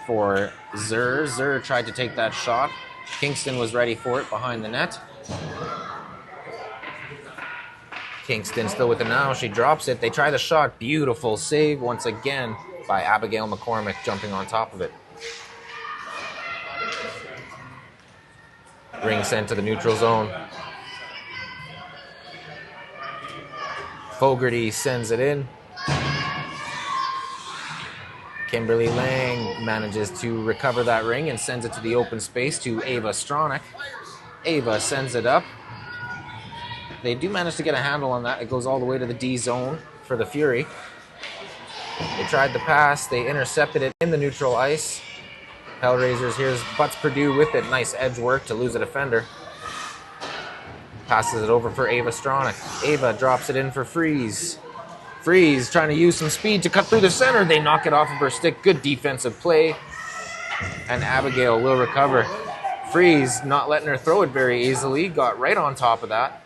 for Zur. Zur tried to take that shot. Kingston was ready for it behind the net. Kingston still with it now. She drops it. They try the shot. Beautiful save once again by Abigail McCormick jumping on top of it. Ring sent to the neutral zone. Fogarty sends it in. Kimberly Lang manages to recover that ring and sends it to the open space to Ava Stronach. Ava sends it up. They do manage to get a handle on that. It goes all the way to the D zone for the Fury. They tried the pass. They intercepted it in the neutral ice. Hellraisers, here's Butts Purdue with it. Nice edge work to lose a defender. Passes it over for Ava Stronach. Ava drops it in for Freeze. Freeze trying to use some speed to cut through the center. They knock it off of her stick. Good defensive play. And Abigail will recover. Freeze not letting her throw it very easily. Got right on top of that.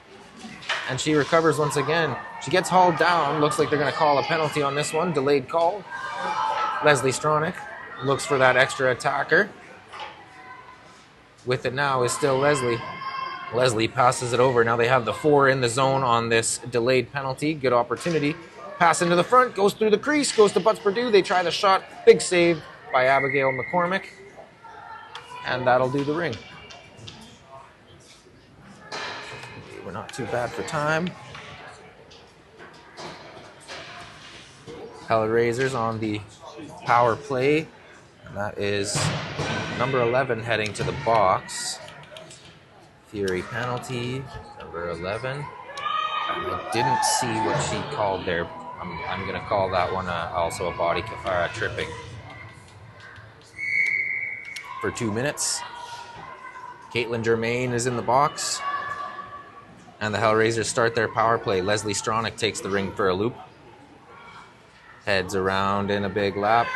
And she recovers once again. She gets hauled down. Looks like they're going to call a penalty on this one. Delayed call. Leslie Stronach looks for that extra attacker. With it now is still Leslie. Leslie passes it over. Now they have the 4 in the zone on this delayed penalty. Good opportunity. Pass into the front. Goes through the crease. Goes to Butts Purdue. They try the shot. Big save by Abigail McCormick. And that'll do the ring. We're not too bad for time. Hellraisers on the power play. And that is number 11 heading to the box. Fury penalty, number 11. I didn't see what she called there. I'm going to call that one also a body tripping. For 2 minutes. Caitlin Germain is in the box. And the Hellraisers start their power play. Leslie Stronach takes the ring for a loop. Heads around in a big lap.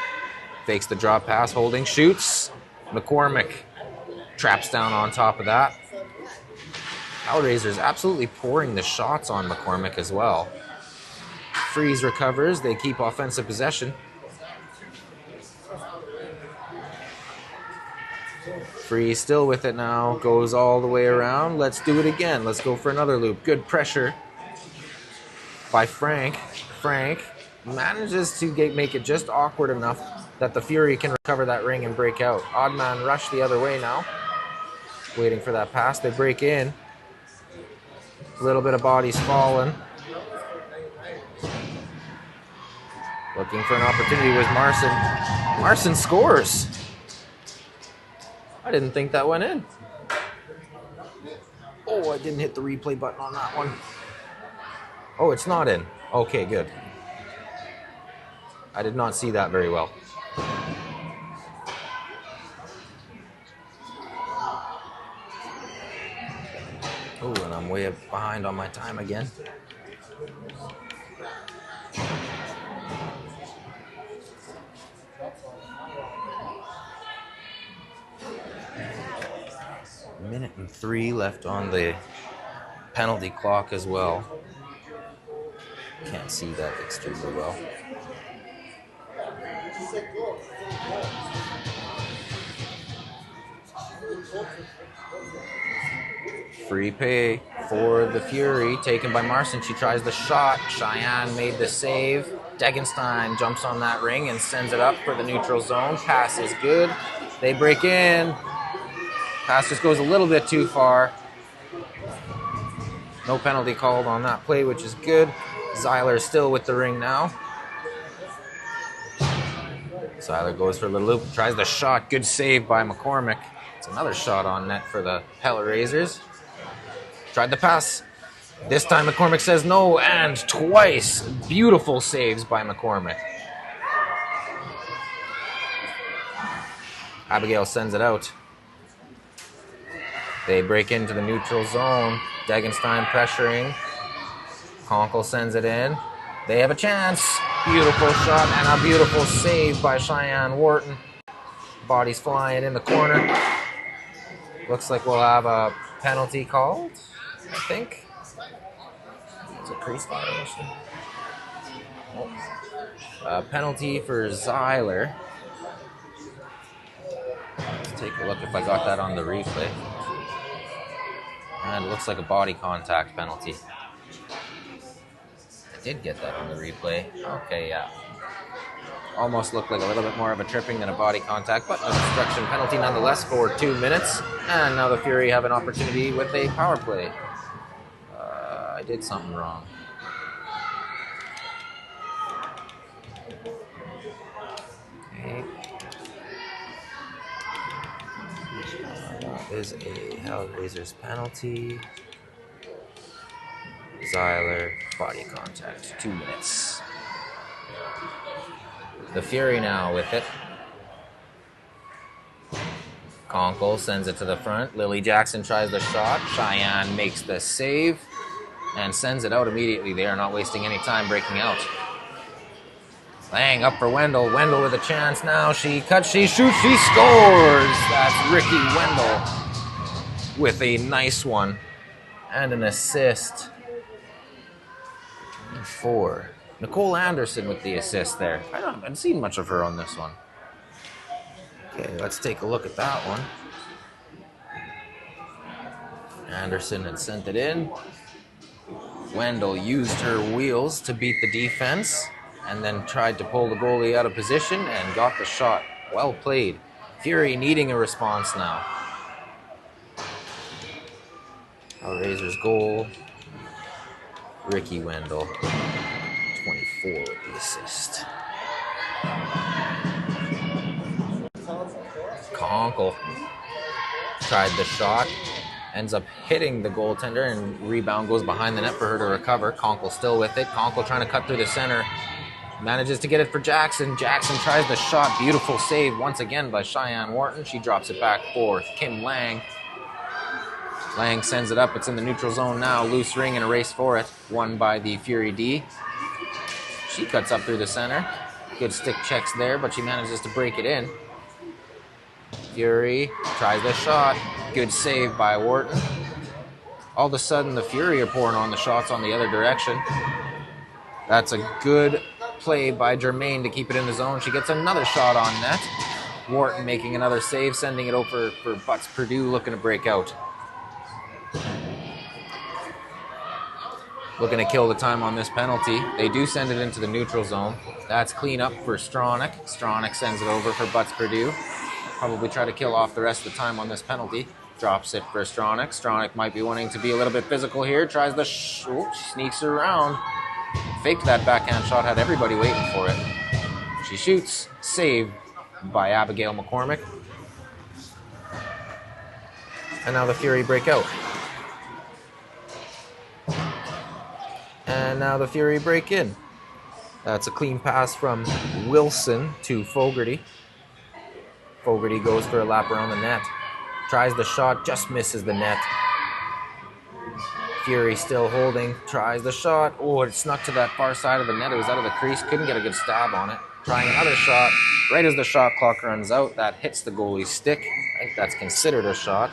Fakes the drop pass, holding, shoots. McCormick traps down on top of that. Hellraisers absolutely pouring the shots on McCormick as well. Freeze recovers. They keep offensive possession. Freeze still with it now. Goes all the way around. Let's do it again. Let's go for another loop. Good pressure by Frank. Frank manages to make it just awkward enough that the Fury can recover that ring and break out. Odd man rush the other way now. Waiting for that pass. They break in. A little bit of bodies falling. Looking for an opportunity with Marson. Marson scores. I didn't think that went in. Oh, I didn't hit the replay button on that one. Oh, it's not in. Okay, good. I did not see that very well. Oh, and I'm way behind on my time again. Minute and 3 left on the penalty clock as well. Can't see that extremely well. Free pay for the Fury, taken by Marson. She tries the shot. Cheyenne made the save. Degenstein jumps on that ring and sends it up for the neutral zone. Pass is good. They break in. Pass just goes a little bit too far. No penalty called on that play, which is good. Zeiler still with the ring now. Zeiler goes for the loop, tries the shot. Good save by McCormick. It's another shot on net for the Hellraisers. Tried the pass. This time McCormick says no, and twice. Beautiful saves by McCormick. Abigail sends it out. They break into the neutral zone. Degenstein pressuring. Conkle sends it in. They have a chance. Beautiful shot and a beautiful save by Cheyenne Wharton. Body's flying in the corner. Looks like we'll have a penalty called, I think. It's a crease violation. Oh. Penalty for Zeiler. Let's take a look if I got that on the replay. And it looks like a body contact penalty. I did get that on the replay. Okay, yeah. Almost looked like a little bit more of a tripping than a body contact, but an obstruction penalty nonetheless for 2 minutes. And now the Fury have an opportunity with a power play. I did something wrong. Okay. That is a Hellraisers penalty. Zeiler, body contact, 2 minutes. The Fury now with it. Conkle sends it to the front. Lily Jackson tries the shot. Cheyenne makes the save and sends it out immediately. They are not wasting any time breaking out. Lang up for Wendell. Wendell with a chance now. She cuts, she shoots, she scores! That's Ricky Wendell with a nice one and an assist. 4. Nicole Anderson with the assist there. I haven't seen much of her on this one. Okay, let's take a look at that one. Anderson had sent it in. Wendell used her wheels to beat the defense and then tried to pull the goalie out of position and got the shot. Well played. Fury needing a response now. Hellraisers goal. Ricky Wendell. 24 with the assist. Conkle tried the shot, ends up hitting the goaltender, and rebound goes behind the net for her to recover. Conkle still with it. Conkle trying to cut through the center. Manages to get it for Jackson. Jackson tries the shot. Beautiful save once again by Cheyenne Wharton. She drops it back for Kim Lang. Lang sends it up. It's in the neutral zone now. Loose ring and a race for it. Won by the Fury D. She cuts up through the center. Good stick checks there, but she manages to break it in. Fury tries the shot. Good save by Wharton. All of a sudden, the Fury are pouring on the shots on the other direction. That's a good play by Germain to keep it in the zone. She gets another shot on net. Wharton making another save, sending it over for Butts Purdue looking to break out. Looking to kill the time on this penalty. They do send it into the neutral zone. That's clean up for Stronach. Stronach sends it over for Butts Purdue. Probably try to kill off the rest of the time on this penalty. Drops it for Stronach. Stronach might be wanting to be a little bit physical here. Tries the sneaks around. Faked that backhand shot, had everybody waiting for it. She shoots. Save by Abigail McCormick. And now the Fury break out. And now the Fury break in. That's a clean pass from Wilson to Fogarty. Fogarty goes for a lap around the net. Tries the shot, just misses the net. Fury still holding, tries the shot. Oh, it snuck to that far side of the net. It was out of the crease, couldn't get a good stab on it. Trying another shot. Right as the shot clock runs out, that hits the goalie's stick. I think that's considered a shot.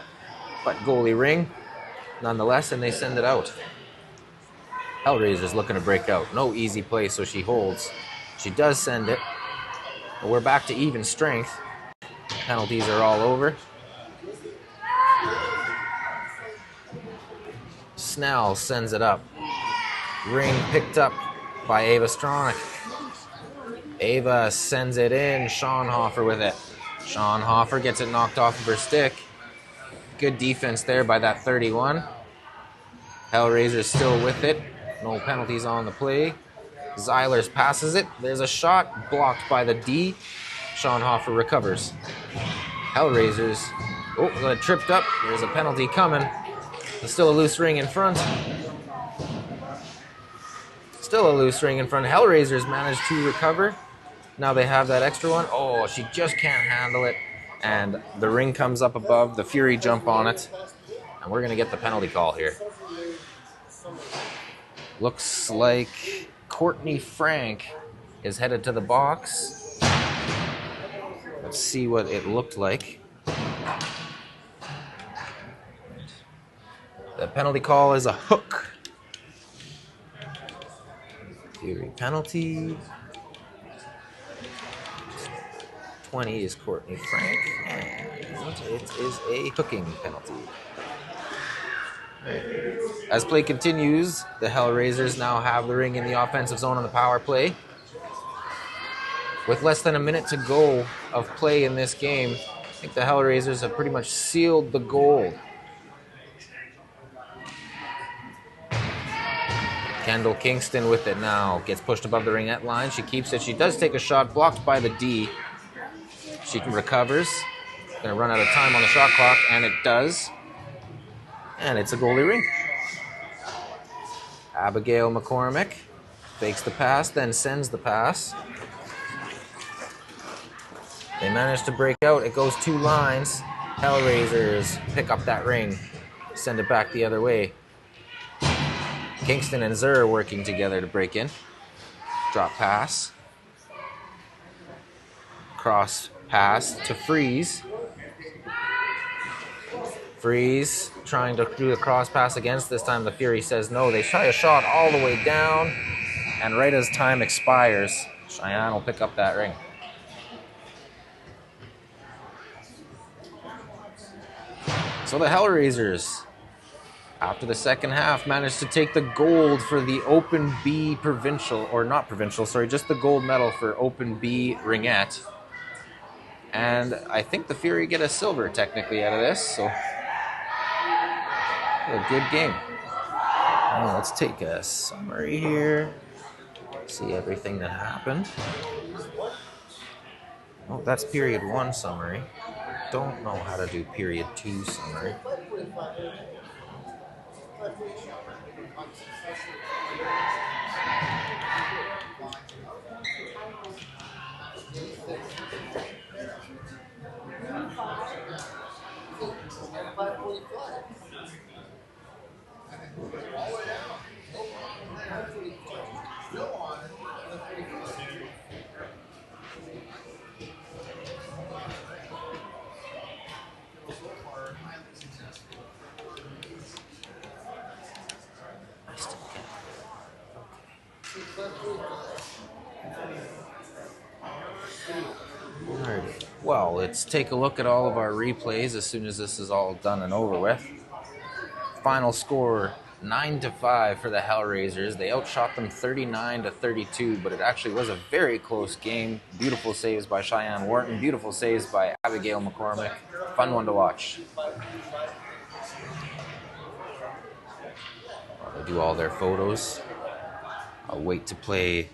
But goalie ring, nonetheless, and they send it out. Hellraisers looking to break out. No easy play, so she holds. She does send it. But we're back to even strength. Penalties are all over. Snell sends it up. Ring picked up by Ava Stronach. Ava sends it in. Schonhofer with it. Schonhofer gets it knocked off of her stick. Good defense there by that 31. Hellraisers still with it. No penalties on the play. Zeilers passes it. There's a shot blocked by the D. Schonhofer recovers. Hellraisers. Oh, tripped up. There's a penalty coming. There's still a loose ring in front. Still a loose ring in front. Hellraisers managed to recover. Now they have that extra one. Oh, she just can't handle it. And the ring comes up above, the Fury jump on it, and we're going to get the penalty call here. Looks like Courtney Frank is headed to the box. Let's see what it looked like. The penalty call is a hook. Fury penalty. 20 is Courtney Frank, and it is a hooking penalty. As play continues, the Hellraisers now have the ring in the offensive zone on the power play. With less than a minute to go of play in this game, I think the Hellraisers have pretty much sealed the gold. Kendall Kingston with it now. Gets pushed above the ringette line. She keeps it. She does take a shot, blocked by the D. She recovers. Gonna run out of time on the shot clock, and it does. And it's a goalie ring. Abigail McCormick fakes the pass, then sends the pass. They manage to break out. It goes 2 lines. Hellraisers pick up that ring, send it back the other way. Kingston and Zur working together to break in. Drop pass. Cross pass to Freeze. Freeze trying to do the cross pass against. This time the Fury says no. They try a shot all the way down. And right as time expires, Cheyenne will pick up that ring. So the Hellraisers, after the second half, managed to take the gold for the Open B provincial, or not provincial, sorry, just the gold medal for Open B Ringette. And I think the Fury get a silver technically out of this, so a good game. Now let's take a summary here, see everything that happened. Oh, that's period 1 summary. Don't know how to do period 2 summary. Alright, well, let's take a look at all of our replays as soon as this is all done and over with. Final score 9-5 for the Hellraisers. They outshot them 39-32, but it actually was a very close game. Beautiful saves by Cheyenne Wharton, beautiful saves by Abigail McCormick. Fun one to watch. They do all their photos. I'll wait to play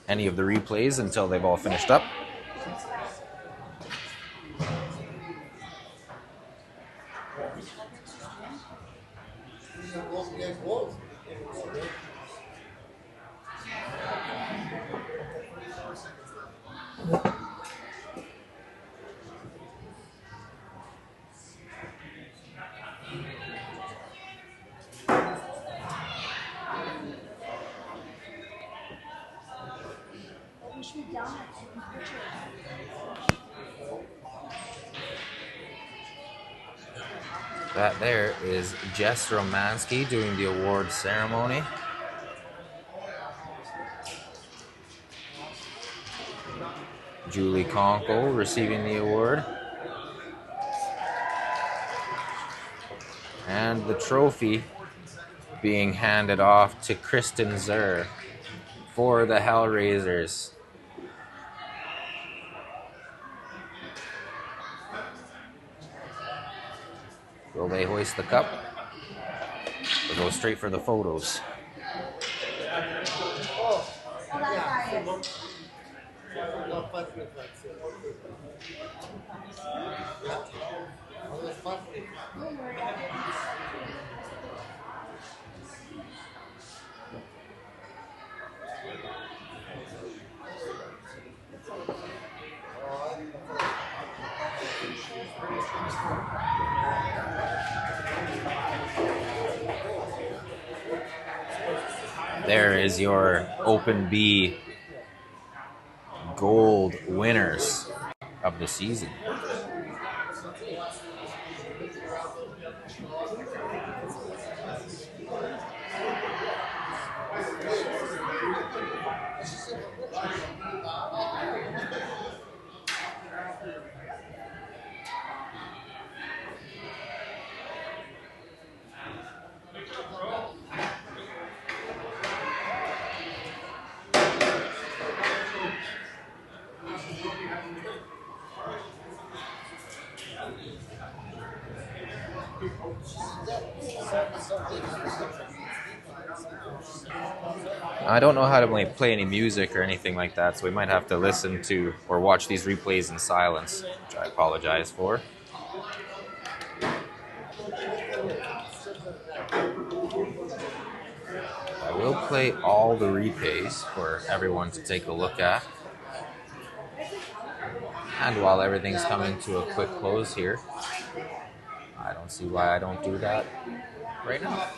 any of the replays until they've all finished up. That there is Jess Romansky doing the award ceremony. Julie Conkle receiving the award. And the trophy being handed off to Kristen Zur for the Hellraisers. Will they hoist the cup? Or go straight for the photos? There is your Open B gold winners of the season. I don't know how to play any music or anything like that, so we might have to listen to or watch these replays in silence, which I apologize for. I will play all the replays for everyone to take a look at. And while everything's coming to a quick close here, I don't see why I don't do that right now.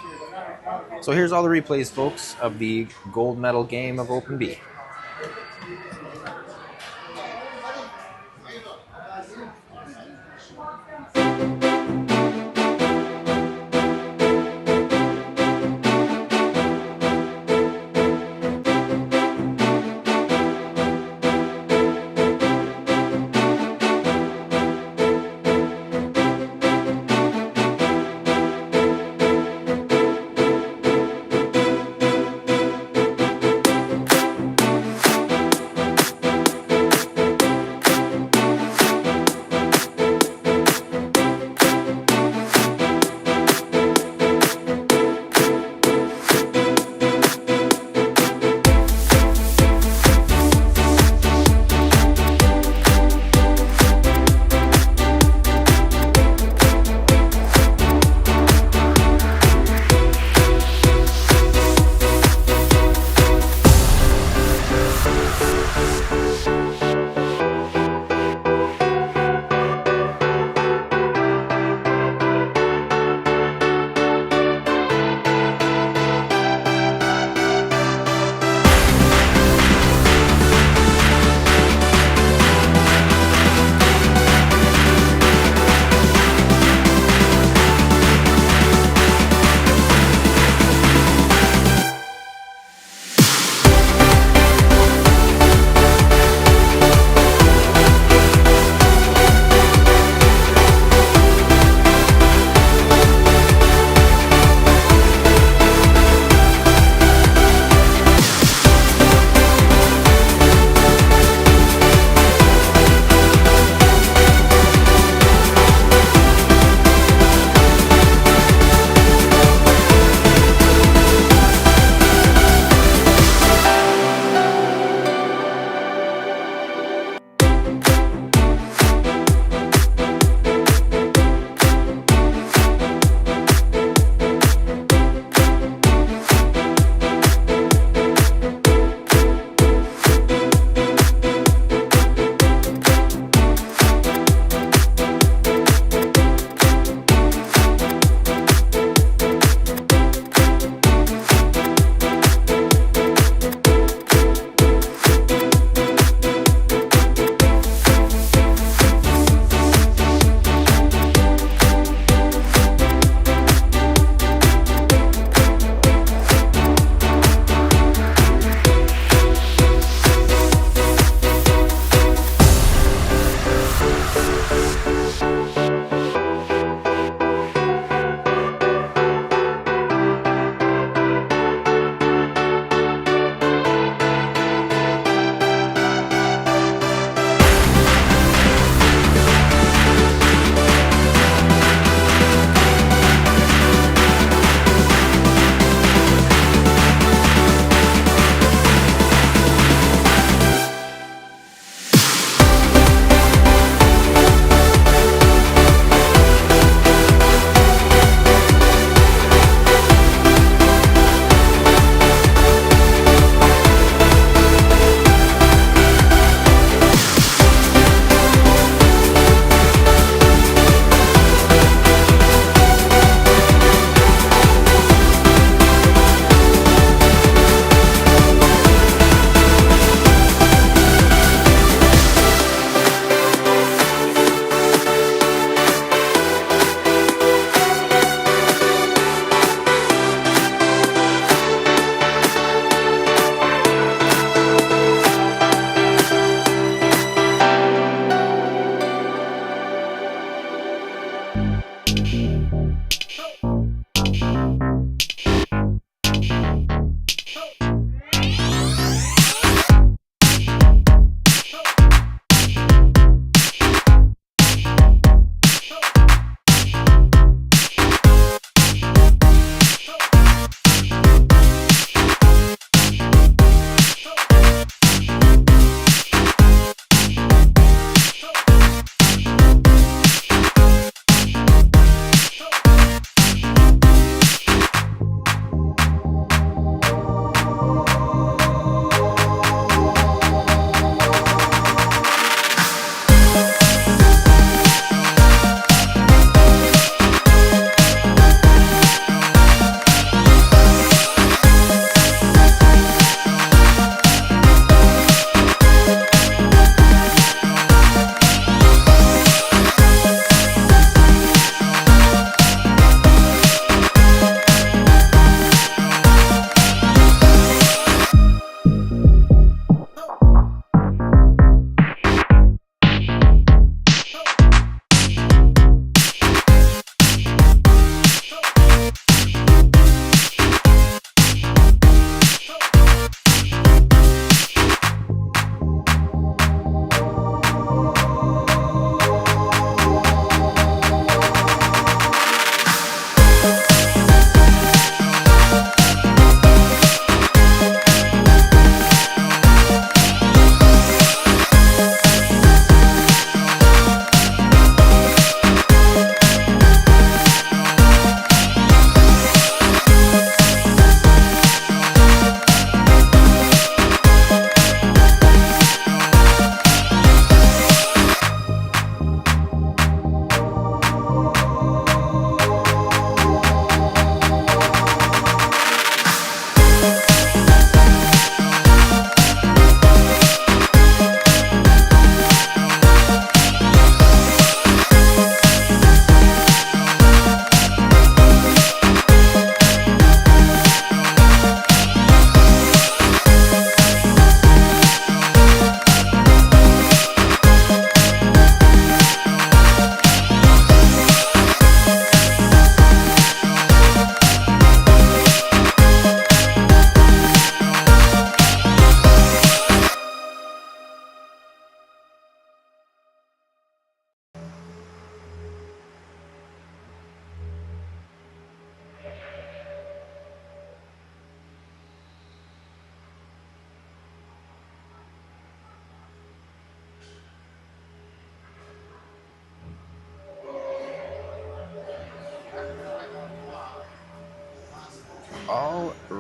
So here's all the replays, folks, of the gold medal game of Open B.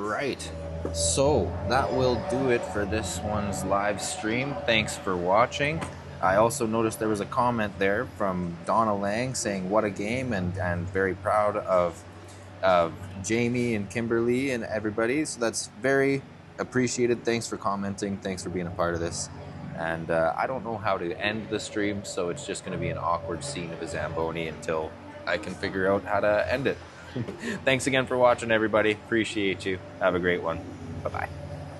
right. So that will do it for this one's live stream. Thanks for watching. I also noticed there was a comment there from Donna Lang saying what a game, and very proud of Jamie and Kimberly and everybody. So that's very appreciated. Thanks for commenting. Thanks for being a part of this. And I don't know how to end the stream, so it's just going to be an awkward scene of a Zamboni until I can figure out how to end it. Thanks again for watching, everybody. Appreciate you. Have a great one. Bye-bye.